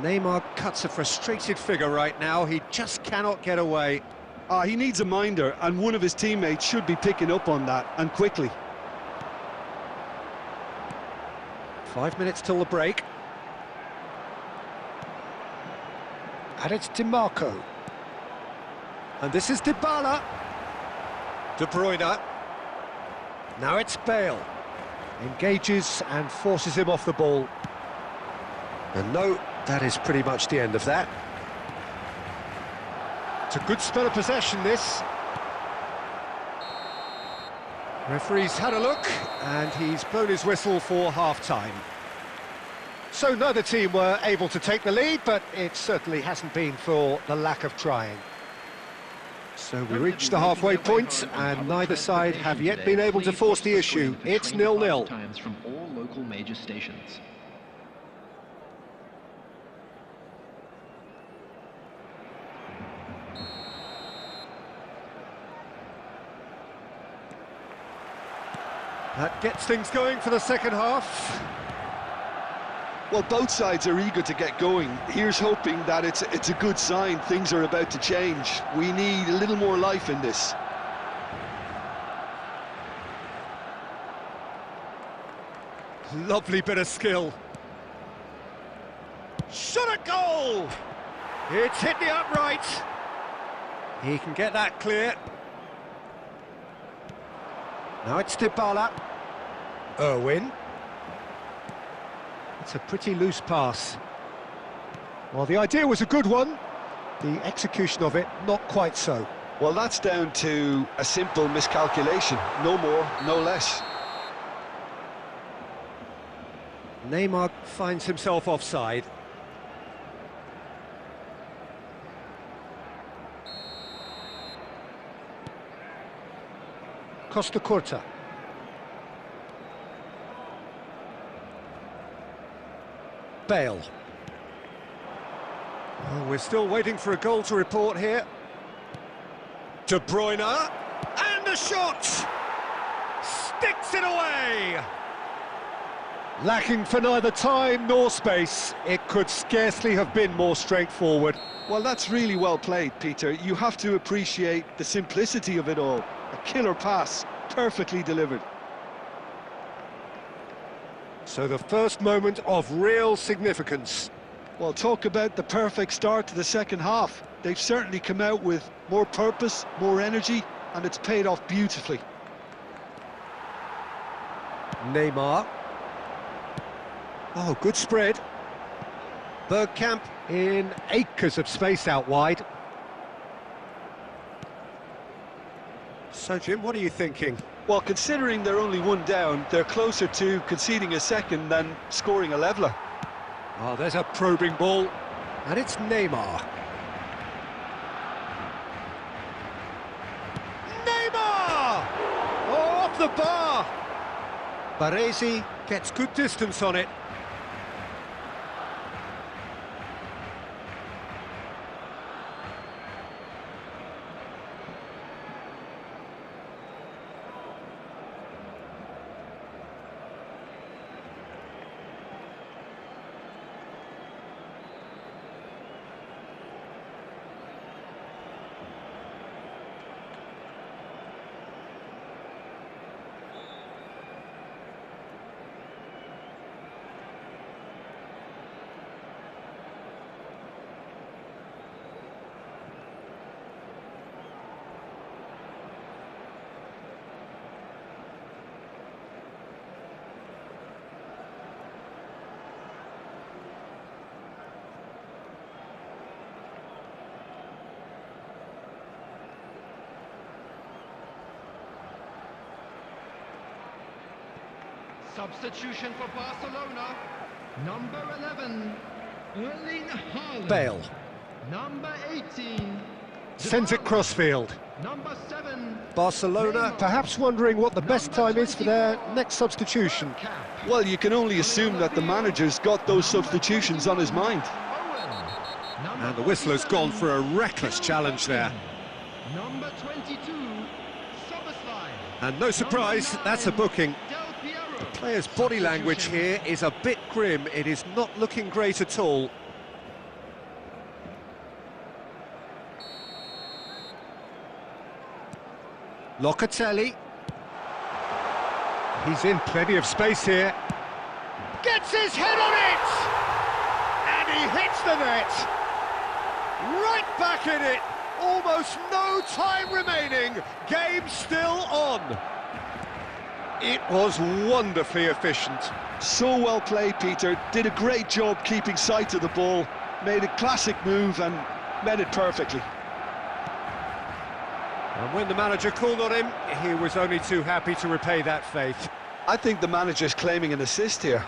Neymar cuts a frustrated figure right now. He just cannot get away. He needs a minder, and one of his teammates should be picking up on that, and quickly. 5 minutes till the break. And it's DiMarco. And this is Dybala. De Bruyne. Now it's Bale. Engages and forces him off the ball. And no, that is pretty much the end of that. It's a good spell of possession, this. Referee's had a look, and he's blown his whistle for half-time. So neither team were able to take the lead, but it certainly hasn't been for the lack of trying. So we reached the halfway point, and neither side have yet been able to force the issue. It's 0-0. Times from all local major stations. That gets things going for the second half. Well, both sides are eager to get going. Here's hoping that it's a good sign. Things are about to change. We need a little more life in this. Lovely bit of skill. Shot at goal! It's hit the upright. He can get that clear. Now it's Dybala. Irwin. It's a pretty loose pass. Well, the idea was a good one. The execution of it, not quite so. Well, that's down to a simple miscalculation. No more, no less. Neymar finds himself offside. Costa Curta. Bale. Oh, we're still waiting for a goal to report here. De Bruyne, and a shot! Sticks it away! Lacking for neither time nor space, it could scarcely have been more straightforward. Well, that's really well played, Peter. You have to appreciate the simplicity of it all. A killer pass, perfectly delivered. So the first moment of real significance. Well, talk about the perfect start to the second half. They've certainly come out with more purpose, more energy, and it's paid off beautifully. Neymar. Oh, good spread. Bergkamp in acres of space out wide. So, Jim, what are you thinking? Well, considering they're only one down, they're closer to conceding a second than scoring a leveller. Oh, there's a probing ball, and it's Neymar. Neymar! Oh, off the bar! Baresi gets good distance on it. Substitution for Barcelona. Number 11, Erling Haaland. Bale. Number 18. Sends it crossfield. Number 7. Barcelona perhaps wondering what the best time is for their next substitution. Well, you can only assume that the manager's got those substitutions on his mind. And the whistler's gone for a reckless challenge there. Number 22, Soboslai. And no surprise, that's a booking. The player's body language here is a bit grim. It is not looking great at all. Locatelli. He's in plenty of space here. Gets his head on it! And he hits the net! Right back in it! Almost no time remaining. Game still on. It was wonderfully efficient. So well played, Peter. Did a great job keeping sight of the ball, made a classic move and met it perfectly. And when the manager called on him, he was only too happy to repay that faith. I think the manager's claiming an assist here.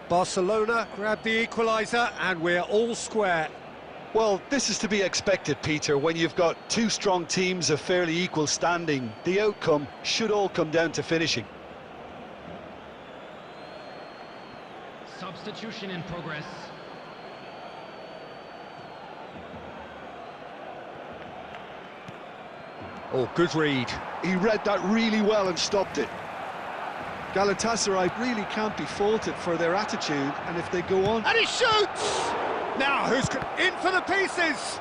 Barcelona grabbed the equaliser and we're all square. Well, this is to be expected, Peter. When you've got two strong teams of fairly equal standing, the outcome should all come down to finishing. Substitution in progress. Oh, good read. He read that really well and stopped it. Galatasaray really can't be faulted for their attitude, and if they go on... And he shoots! Now, who's in for the pieces?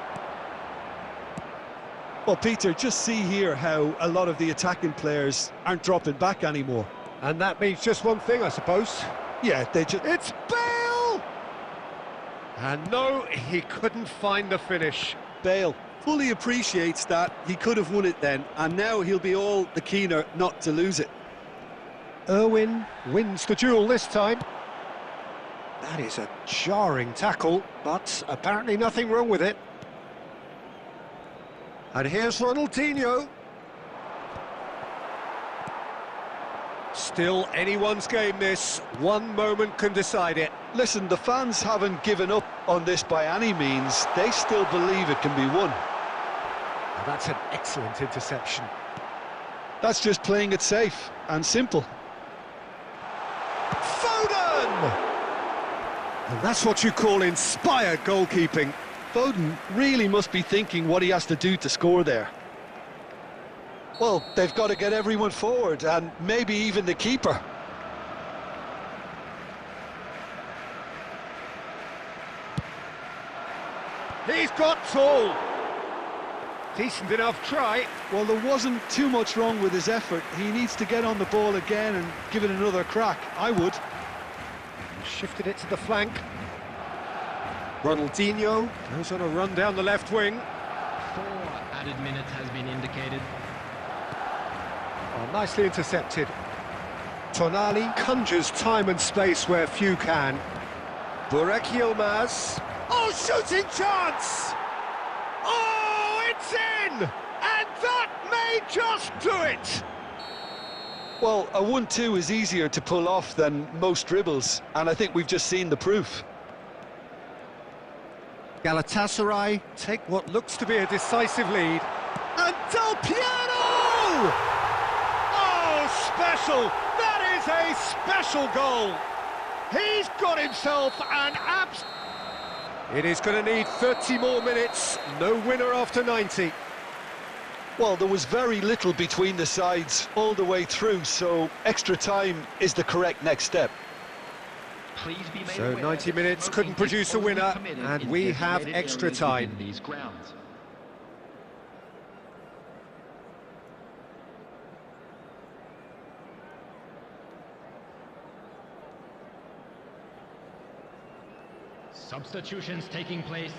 Well, Peter, just see here how a lot of the attacking players aren't dropping back anymore. And that means just one thing, I suppose. Yeah, they just... It's Bale! And no, he couldn't find the finish. Bale fully appreciates that he could have won it then, and now he'll be all the keener not to lose it. Irwin wins the duel this time. That is a jarring tackle, but apparently nothing wrong with it. And here's Ronaldinho. Still anyone's game this. One moment can decide it. Listen, the fans haven't given up on this by any means. They still believe it can be won. Now that's an excellent interception. That's just playing it safe and simple. Foden! And that's what you call inspired goalkeeping. Foden really must be thinking what he has to do to score there. Well, they've got to get everyone forward, and maybe even the keeper. He's got tall. Decent enough try. Well, there wasn't too much wrong with his effort. He needs to get on the ball again and give it another crack. I would. Shifted it to the flank. Ronaldinho goes on a run down the left wing. 4 added minutes has been indicated. Oh, nicely intercepted. Tonali conjures time and space where few can. Burak Yilmaz. Oh, shooting chance! Oh, it's in! And that may just do it! Well, a 1-2 is easier to pull off than most dribbles, and I think we've just seen the proof. Galatasaray take what looks to be a decisive lead. And Del Piero! Oh, special! That is a special goal! He's got himself an abs... It is going to need 30 more minutes. No winner after 90. Well, there was very little between the sides all the way through, so extra time is the correct next step. Please be made So aware 90 that minutes smoking couldn't is produce a only winner, permitted and in we have designated extra areas time. within these grounds. Substitutions taking place.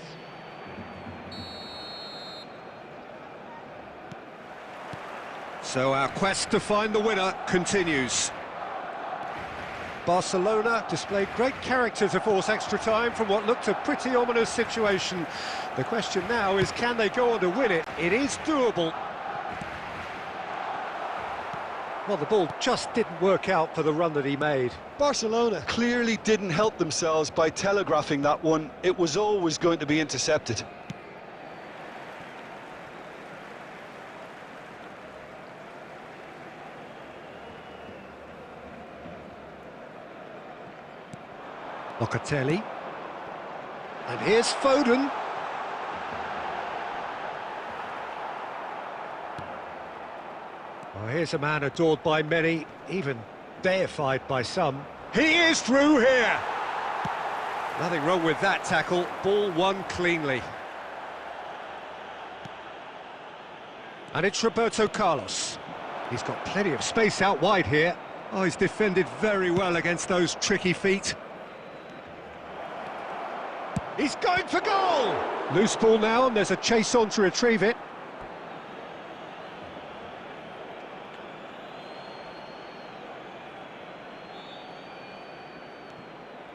So our quest to find the winner continues. Barcelona displayed great character to force extra time from what looked a pretty ominous situation. The question now is, can they go on to win it? It is doable. Well, the ball just didn't work out for the run that he made. Barcelona clearly didn't help themselves by telegraphing that one. It was always going to be intercepted. Locatelli. And here's Foden. Oh, here's a man adored by many, even deified by some. He is through here! Nothing wrong with that tackle. Ball won cleanly. And it's Roberto Carlos. He's got plenty of space out wide here. Oh, he's defended very well against those tricky feet. He's going for goal! Loose ball now, and there's a chase on to retrieve it.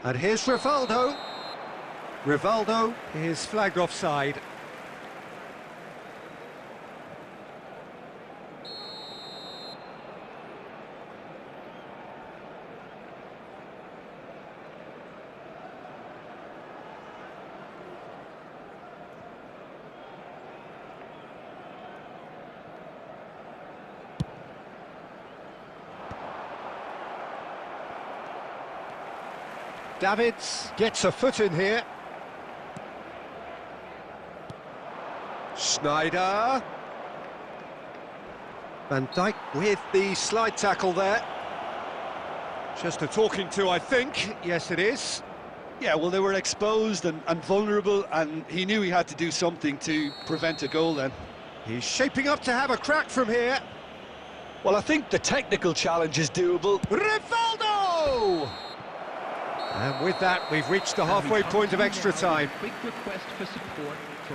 And here's Rivaldo. Rivaldo is flagged offside. Davids gets a foot in here. Schneider. Van Dijk with the slide tackle there. Just a talking to, I think. Yes, it is. Yeah, well, they were exposed and vulnerable, and he knew he had to do something to prevent a goal then. He's shaping up to have a crack from here. Well, I think the technical challenge is doable. Rivaldo! And with that, we've reached the halfway point of extra time.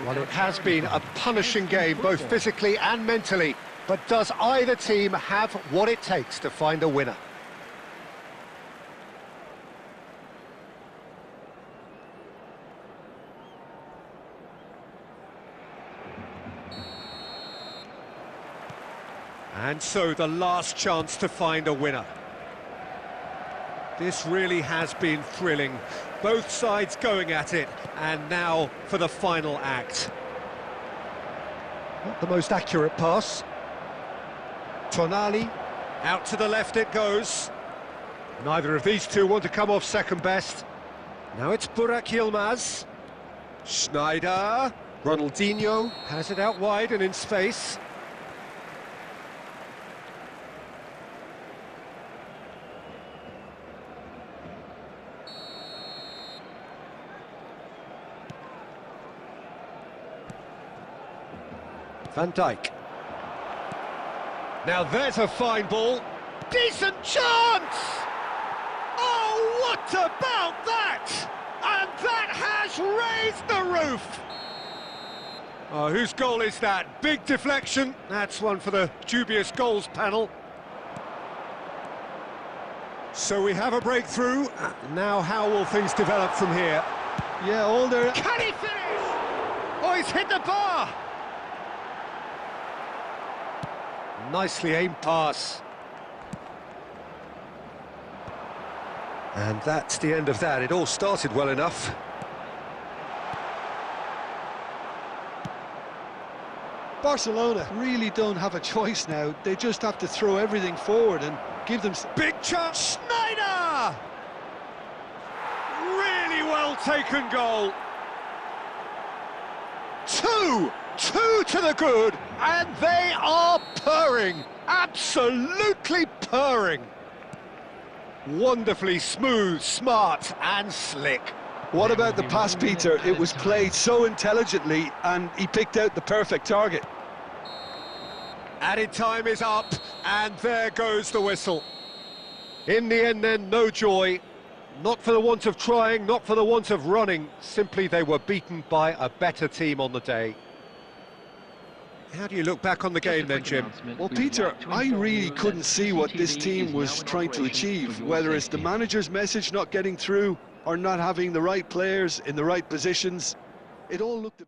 Well, it has been a punishing game, both physically and mentally. But does either team have what it takes to find a winner? And so the last chance to find a winner. This really has been thrilling. Both sides going at it, and now for the final act. Not the most accurate pass. Tonali, out to the left it goes. Neither of these two want to come off second best. Now it's Burak Yilmaz. Schneider. Ronaldinho has it out wide and in space. Van Dijk. Now there's a fine ball. Decent chance! Oh, what about that? And that has raised the roof! Oh, whose goal is that? Big deflection. That's one for the dubious goals panel. So we have a breakthrough. Now how will things develop from here? Yeah, all there. Can he finish? Oh, he's hit the bar! Nicely aimed pass. And that's the end of that. It all started well enough. Barcelona really don't have a choice now. They just have to throw everything forward and give them... Big chance! Schneider! Really well taken goal. Two to the good, and they are purring, absolutely purring. Wonderfully smooth, smart and slick. What about the pass, Peter? It was played so intelligently, and he picked out the perfect target. Added time is up, and there goes the whistle. In the end then, no joy. Not for the want of trying, not for the want of running. Simply they were beaten by a better team on the day. How do you look back on the game then, Jim? Well, Peter, I really couldn't see what this team was trying to achieve, whether it's the manager's message not getting through or not having the right players in the right positions. It all looked...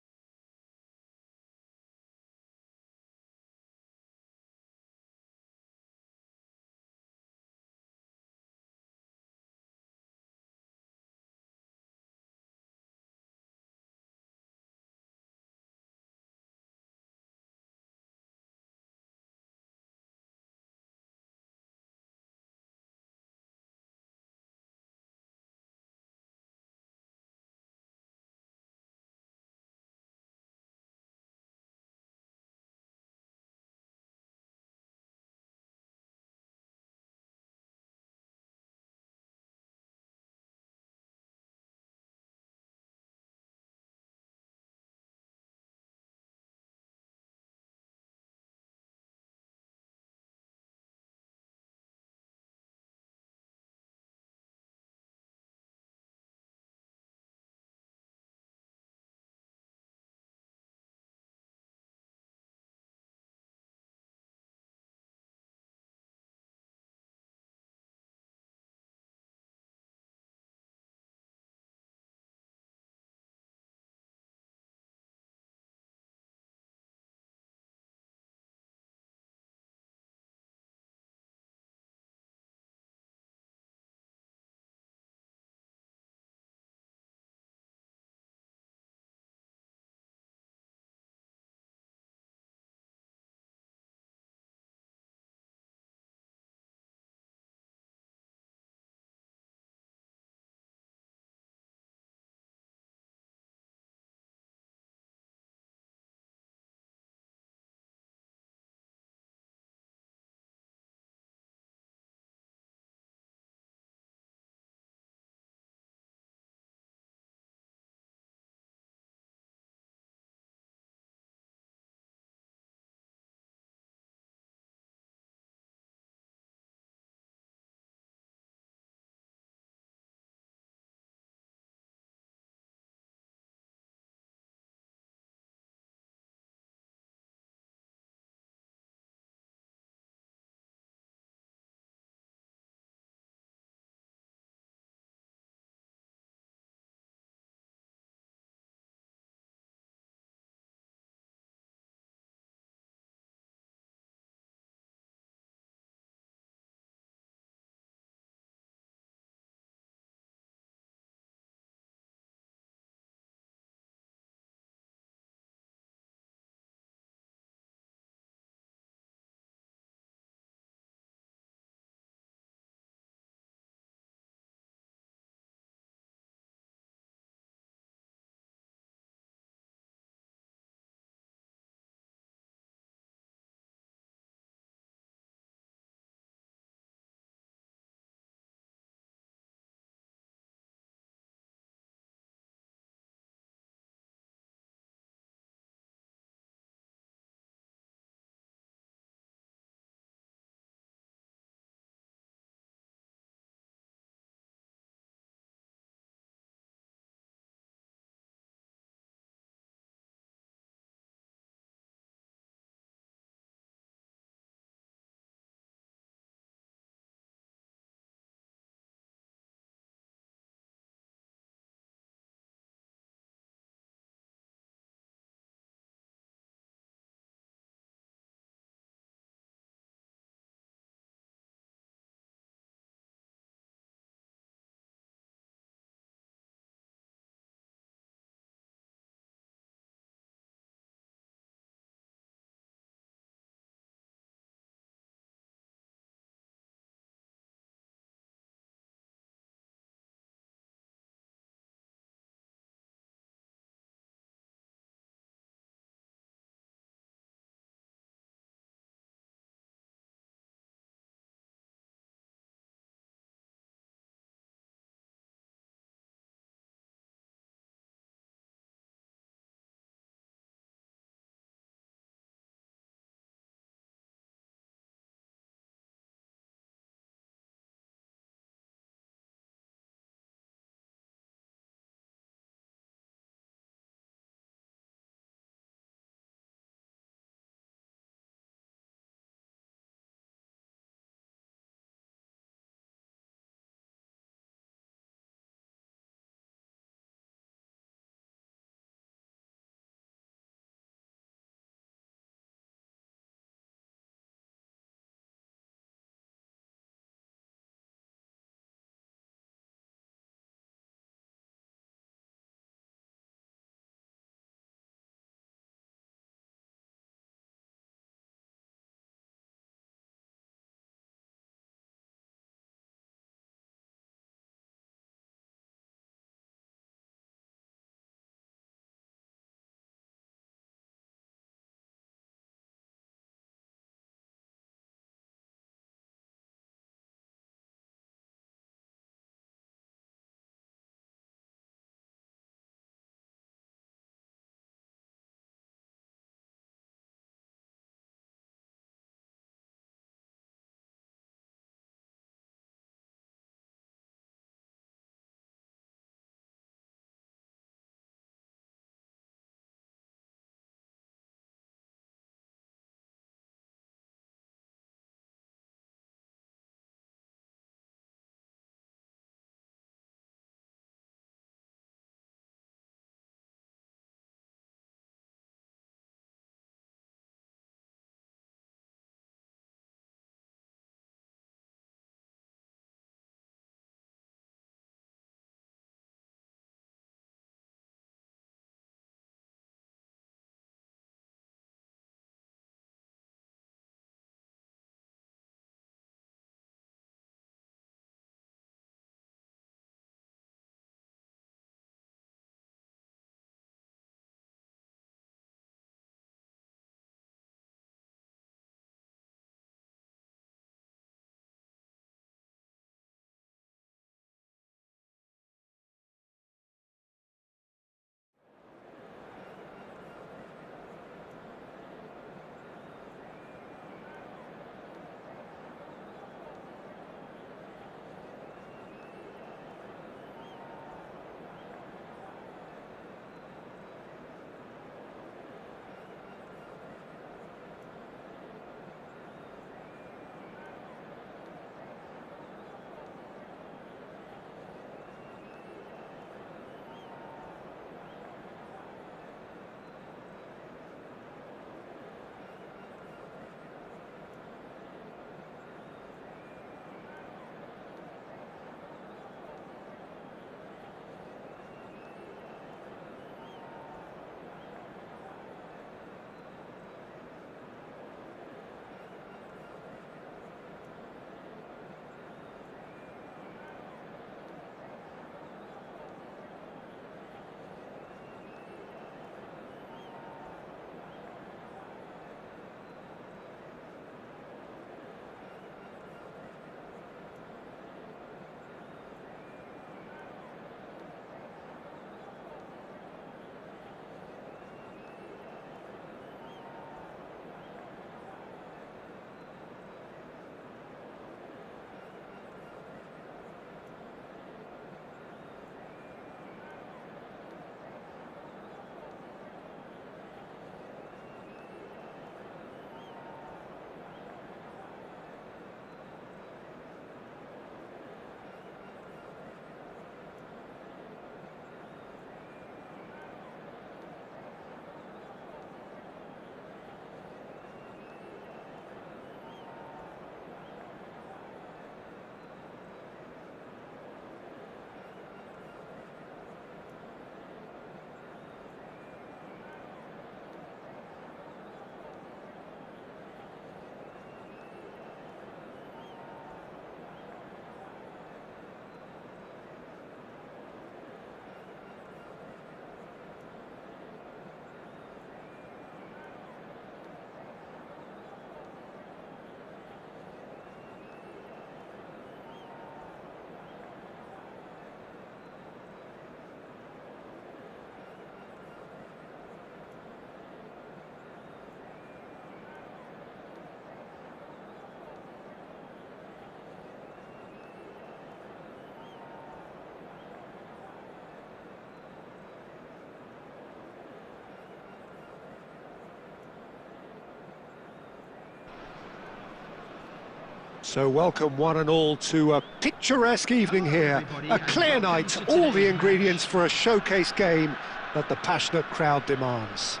So welcome one and all to a picturesque evening here. A clear night, all the ingredients for a showcase game that the passionate crowd demands.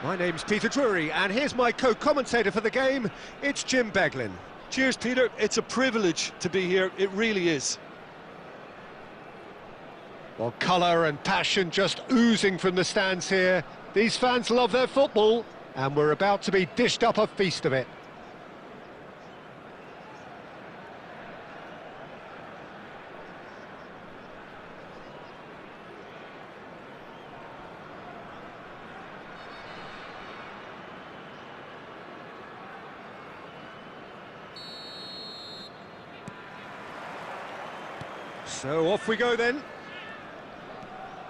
My name's Peter Drury, and here's my co-commentator for the game, it's Jim Beglin. Cheers, Peter. It's a privilege to be here. It really is. Well, colour and passion just oozing from the stands here. These fans love their football, and we're about to be dished up a feast of it. So off we go then.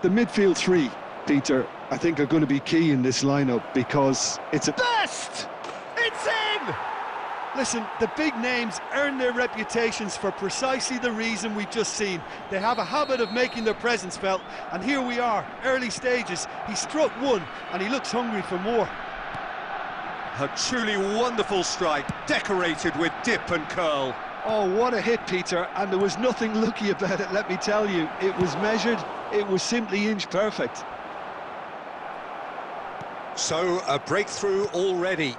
The midfield three, Peter, I think are going to be key in this lineup because it's a... Best! It's in! Listen, the big names earn their reputations for precisely the reason we've just seen. They have a habit of making their presence felt, and here we are, early stages. He struck one, and he looks hungry for more. A truly wonderful strike, decorated with dip and curl. Oh, what a hit, Peter, and there was nothing lucky about it, let me tell you. It was measured, it was simply inch perfect. So, a breakthrough already.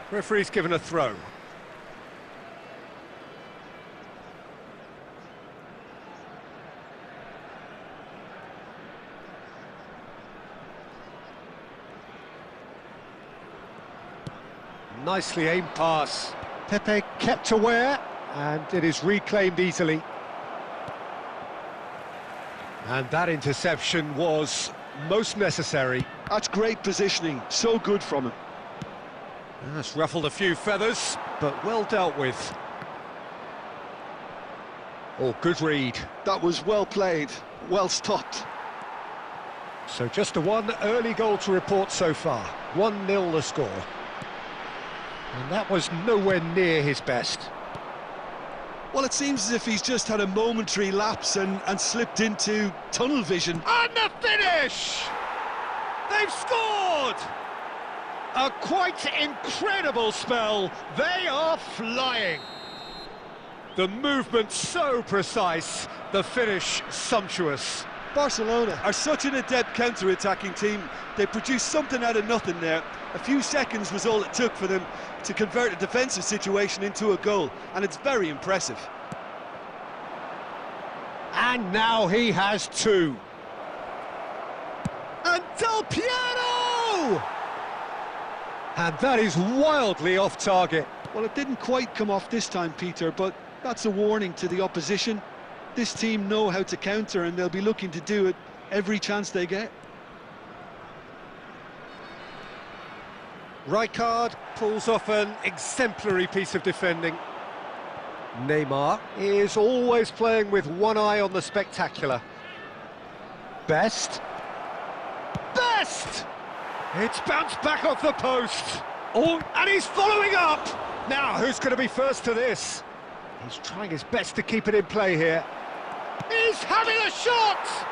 Referee's given a throw. Nicely aimed pass. Pepe kept aware, and it is reclaimed easily. And that interception was most necessary. That's great positioning, so good from him. That's ruffled a few feathers, but well dealt with. Oh, good read. That was well played, well stopped. So just a one early goal to report so far. 1-0 the score. And that was nowhere near his best. Well, it seems as if he's just had a momentary lapse and slipped into tunnel vision. And the finish! They've scored! A quite incredible spell. They are flying. The movement so precise, the finish sumptuous. Barcelona are such an adept counter-attacking team. They produced something out of nothing there. A few seconds was all it took for them to convert a defensive situation into a goal, and it's very impressive. And now he has two. And Del Piero! And that is wildly off target. Well, it didn't quite come off this time, Peter, but that's a warning to the opposition. This team know how to counter, and they'll be looking to do it every chance they get. Rijkaard pulls off an exemplary piece of defending. Neymar is always playing with one eye on the spectacular. Best. It's bounced back off the post. Oh, and he's following up. Now, who's going to be first to this? He's trying his best to keep it in play here. He's having a shot!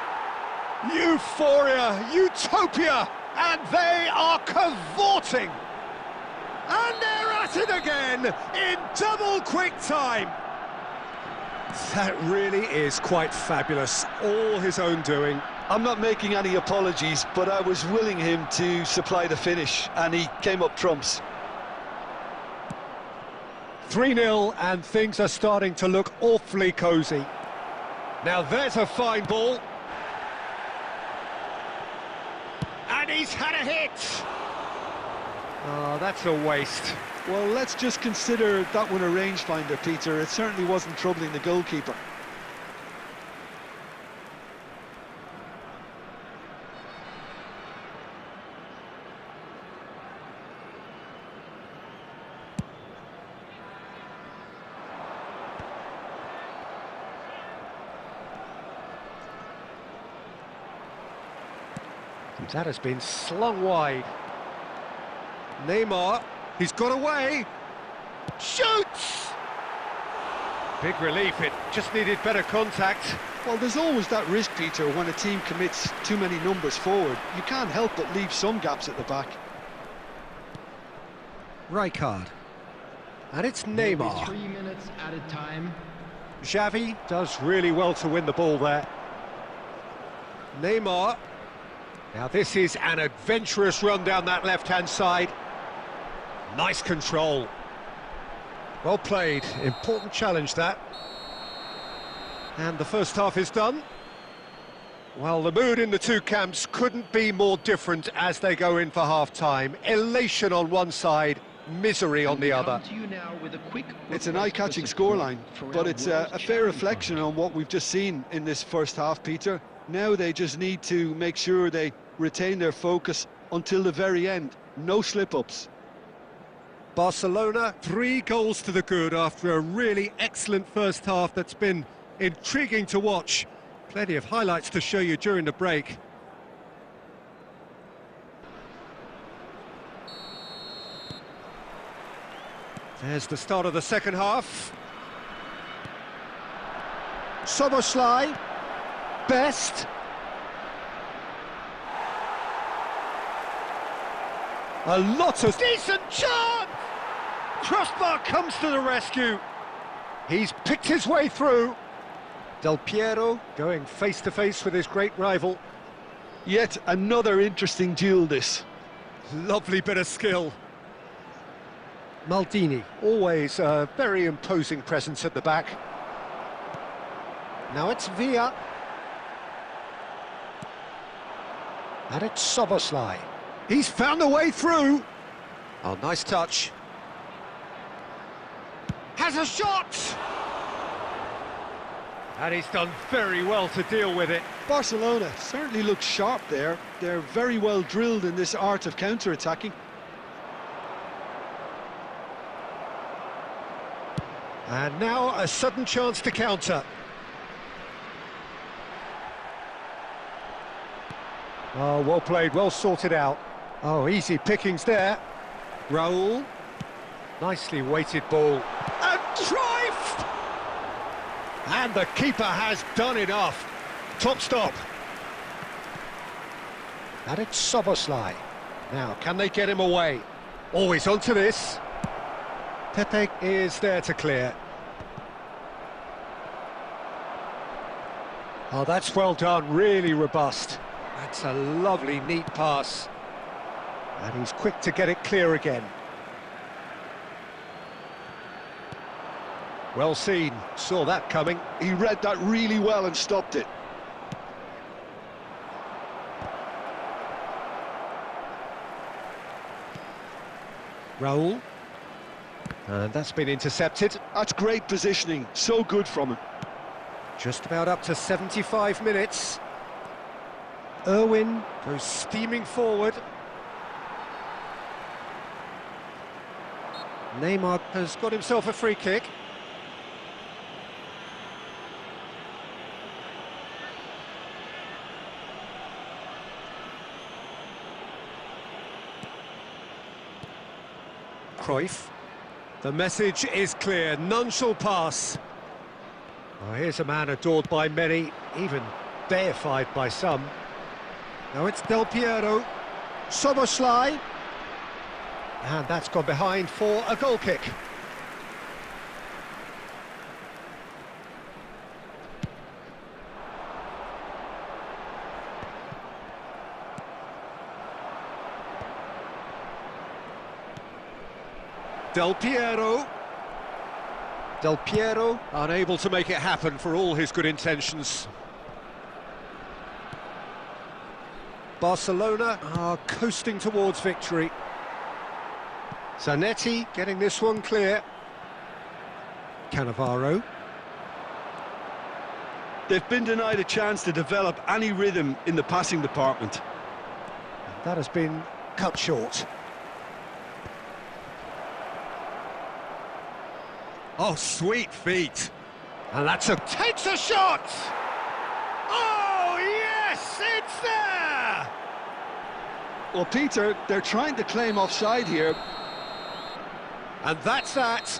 Euphoria, utopia, and they are cavorting. And they're at it again in double quick time. That really is quite fabulous, all his own doing. I'm not making any apologies, but I was willing him to supply the finish, and he came up trumps. 3-0, and things are starting to look awfully cosy. Now there's a fine ball. And he's had a hit. Oh, that's a waste. Well, let's just consider that one a rangefinder, Peter. It certainly wasn't troubling the goalkeeper. That has been slung wide. Neymar, he's got away. Shoots! Big relief, it just needed better contact. Well, there's always that risk, Peter, when a team commits too many numbers forward. You can't help but leave some gaps at the back. Rijkaard. And it's There will be Neymar. 3 minutes added time. Xavi does really well to win the ball there. Neymar. Now this is an adventurous run down that left-hand side. Nice control. Well played. Important challenge, that. And the first half is done. Well, the mood in the two camps couldn't be more different as they go in for half-time. Elation on one side, misery on the other. It's an eye-catching scoreline, but it's a fair reflection on what we've just seen in this first half, Peter. Now they just need to make sure they retain their focus until the very end. No slip-ups. Barcelona, 3 goals to the good after a really excellent first half that's been intriguing to watch. Plenty of highlights to show you during the break. There's the start of the second half. Soboslai, Best. A lot of decent chance! Crossbar comes to the rescue. He's picked his way through. Del Piero going face-to-face with his great rival. Yet another interesting duel, this. Lovely bit of skill. Maldini, always a very imposing presence at the back. Now it's Villa. And it's Soboslai. He's found a way through. Oh, nice touch. Has a shot! And he's done very well to deal with it. Barcelona certainly looks sharp there. They're very well drilled in this art of counter-attacking. And now a sudden chance to counter. Oh, well played, well sorted out. Oh, easy pickings there. Raul. Nicely weighted ball. And Cruyff! And the keeper has done enough. Top stop. And it's Soboslai. Now, can they get him away? Always onto this. Pepe is there to clear. Oh, that's well done, really robust. That's a lovely, neat pass. And he's quick to get it clear again. Well seen, saw that coming. He read that really well and stopped it. Raul. And that's been intercepted. That's great positioning, so good from him. Just about up to 75 minutes. Irwin goes steaming forward. Neymar has got himself a free kick. Cruyff. The message is clear, none shall pass. Oh, here's a man adored by many, even deified by some. Now it's Del Piero, Soboslai, and that's gone behind for a goal kick. Del Piero, unable to make it happen for all his good intentions. Barcelona are coasting towards victory. Zanetti getting this one clear. Cannavaro. They've been denied a chance to develop any rhythm in the passing department. That has been cut short. Oh, sweet feet. And takes a shot! Oh, yes, it's there! Well, Peter, they're trying to claim offside here. And that's that.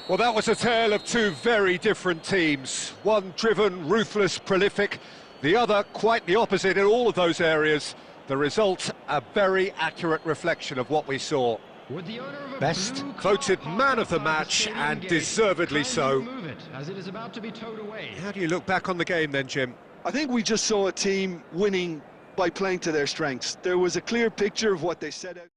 Well, that was a tale of two very different teams. One driven, ruthless, prolific. The other quite the opposite in all of those areas. The result, a very accurate reflection of what we saw. Would the owner of a Best blue car voted park man of the outside match, stadium and gate deservedly kindly so. remove it, as it is about to be towed away. How do you look back on the game then, Jim? I think we just saw a team winning by playing to their strengths. There was a clear picture of what they set out.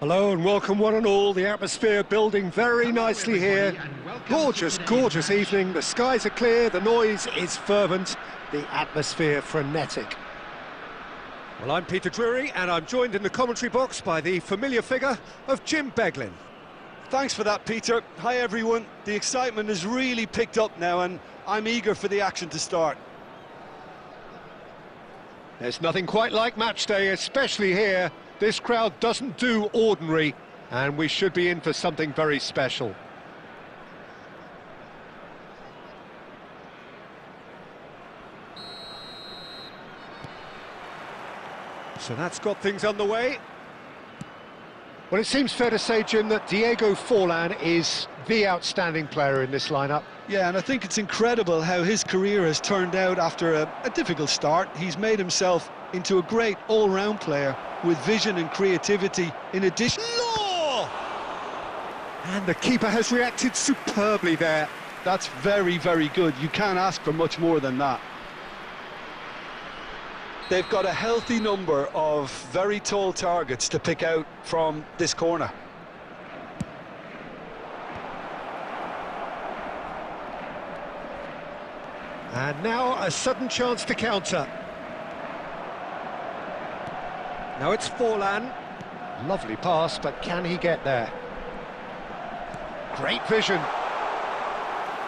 Hello and welcome one and all. The atmosphere building very nicely here. Gorgeous, gorgeous evening. The skies are clear, the noise is fervent, the atmosphere frenetic. Well, I'm Peter Drury and I'm joined in the commentary box by the familiar figure of Jim Beglin. Thanks for that, Peter. Hi, everyone. The excitement has really picked up now and I'm eager for the action to start. There's nothing quite like match day, especially here. This crowd doesn't do ordinary, and we should be in for something very special. So that's got things underway. Well, it seems fair to say, Jim, that Diego Forlan is the outstanding player in this lineup. Yeah, and I think it's incredible how his career has turned out after a difficult start. He's made himself into a great all-round player with vision and creativity in addition. Law! And the keeper has reacted superbly there. That's very, very good. You can't ask for much more than that. They've got a healthy number of very tall targets to pick out from this corner. And now a sudden chance to counter. Now it's Forlan. Lovely pass, but can he get there? Great vision.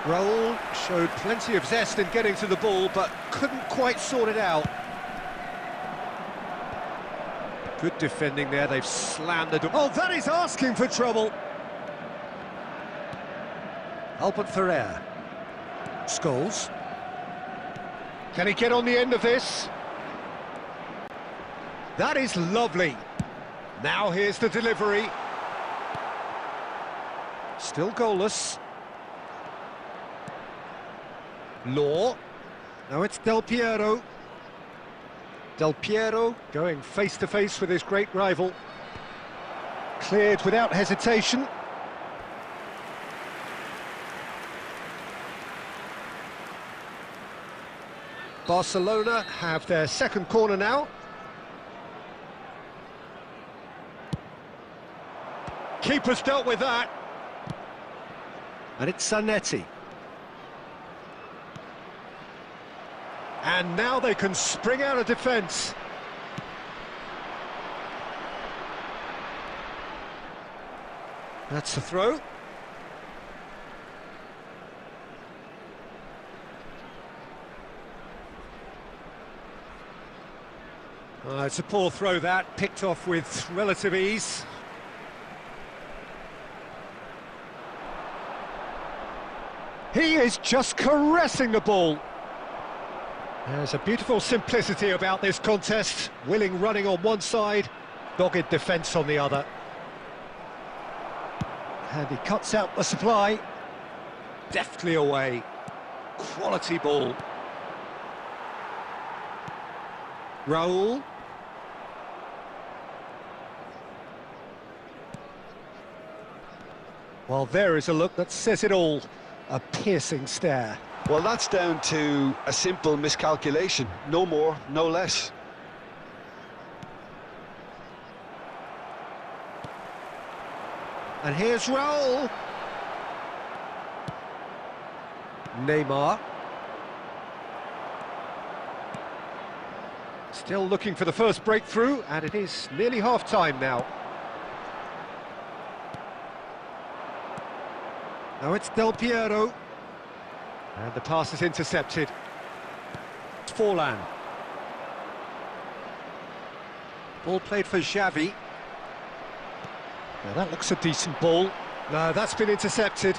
Raul showed plenty of zest in getting to the ball, but couldn't quite sort it out. Good defending there, they've slammed the door. Oh, that is asking for trouble. Albert Ferrer. Scholes. Can he get on the end of this? That is lovely. Now here's the delivery. Still goalless. Law. Now it's Del Piero. Del Piero going face-to-face with his great rival. Cleared without hesitation. Barcelona have their second corner now. Keeper's dealt with that. And it's Zanetti. And now they can spring out of defence. That's the throw. It's a poor throw that, picked off with relative ease. He is just caressing the ball. There's a beautiful simplicity about this contest. Willing running on one side, dogged defence on the other. And he cuts out the supply. Deftly away. Quality ball. Raul. Well, there is a look that says it all. A piercing stare. Well, that's down to a simple miscalculation. No more, no less. And here's Raul. Neymar. Still looking for the first breakthrough, and it is nearly half-time now. Now it's Del Piero. And the pass is intercepted. It's Forlan. Ball played for Xavi. Now that looks a decent ball. No, that's been intercepted.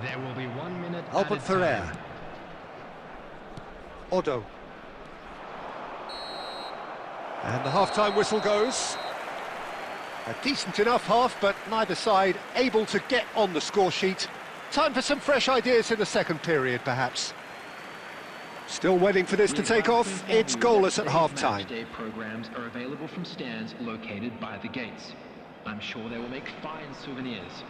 There will be 1 minute. Albert Ferrer. Odo. And the half-time whistle goes. A decent enough half, but neither side able to get on the score sheet. Time for some fresh ideas in the second period, perhaps. Still waiting for this to take off. It's goalless at half-time. Matchday programs are available from stands located by the gates. I'm sure they will make fine souvenirs.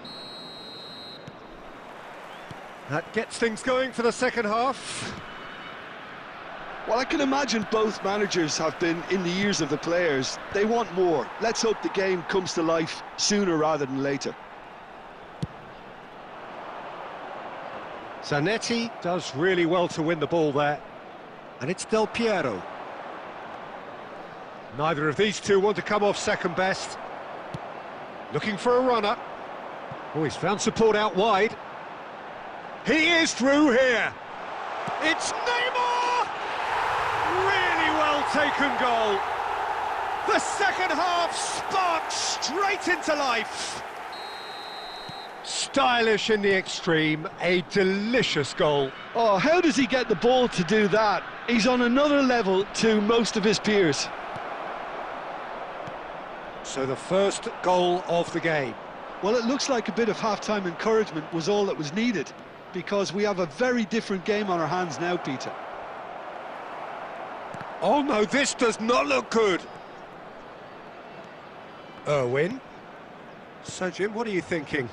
That gets things going for the second half. Well, I can imagine both managers have been in the ears of the players. They want more. Let's hope the game comes to life sooner rather than later. Zanetti does really well to win the ball there. And it's Del Piero. Neither of these two want to come off second best. Looking for a runner. Oh, he's found support out wide. He is through here. It's Neymar! Really well taken goal. The second half sparked straight into life. Stylish in the extreme, a delicious goal. Oh, how does he get the ball to do that? He's on another level to most of his peers. So the first goal of the game. Well, it looks like a bit of half-time encouragement was all that was needed, because we have a very different game on our hands now, Peter. Oh no, this does not look good. Irwin. So Jim, what are you thinking?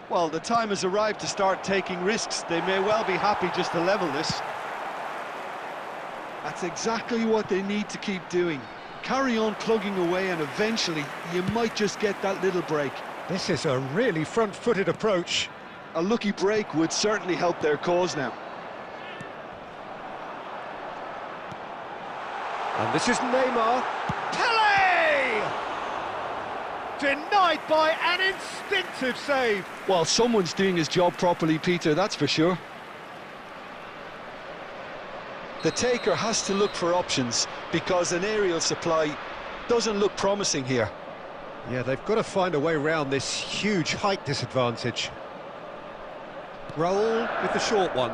Well, the time has arrived to start taking risks. They may well be happy just to level this. That's exactly what they need to keep doing. Carry on plugging away and eventually you might just get that little break. This is a really front-footed approach. A lucky break would certainly help their cause now. And this is Neymar. Pele! Denied by an instinctive save. Well, someone's doing his job properly, Peter, that's for sure. The taker has to look for options because an aerial supply doesn't look promising here. Yeah, they've got to find a way around this huge height disadvantage. Raul with the short one.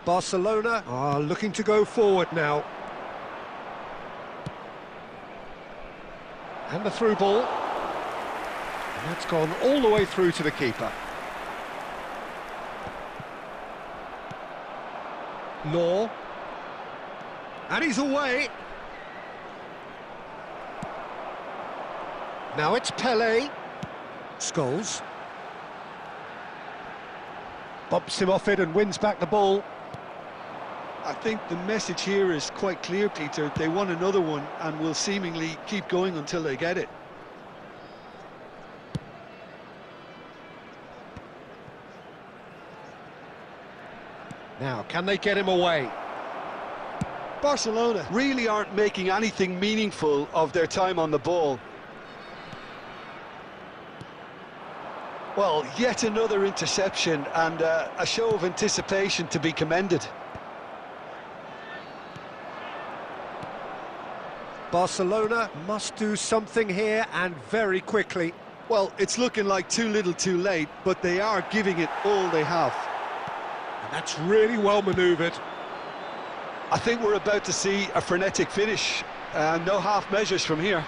Barcelona are looking to go forward now. And the through ball. And that's gone all the way through to the keeper. Law. And he's away. Now it's Pele. Scholes. Bumps him off it and wins back the ball. I think the message here is quite clear, Peter. They want another one and will seemingly keep going until they get it. Now, can they get him away? Barcelona really aren't making anything meaningful of their time on the ball. Well, yet another interception and a show of anticipation to be commended. Barcelona must do something here and very quickly. Well, it's looking like too little too late, but they are giving it all they have. And that's really well manoeuvred. I think we're about to see a frenetic finish. No half measures from here.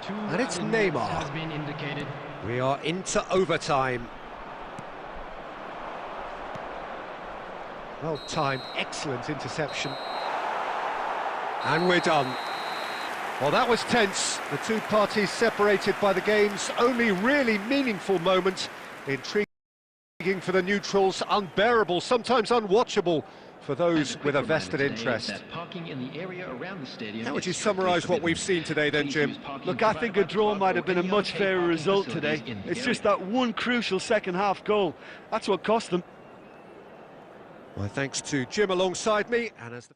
And it's Neymar. Has been indicated. We are into overtime. Well timed, excellent interception. And we're done. Well, that was tense. The two parties separated by the game's only really meaningful moment. Intriguing for the neutrals, unbearable, sometimes unwatchable for those with a vested interest. How would you summarise what we've seen today then, Jim? Look, I think a draw might have been a much fairer result today. It's just that one crucial second-half goal. That's what cost them. My thanks to Jim alongside me, and as the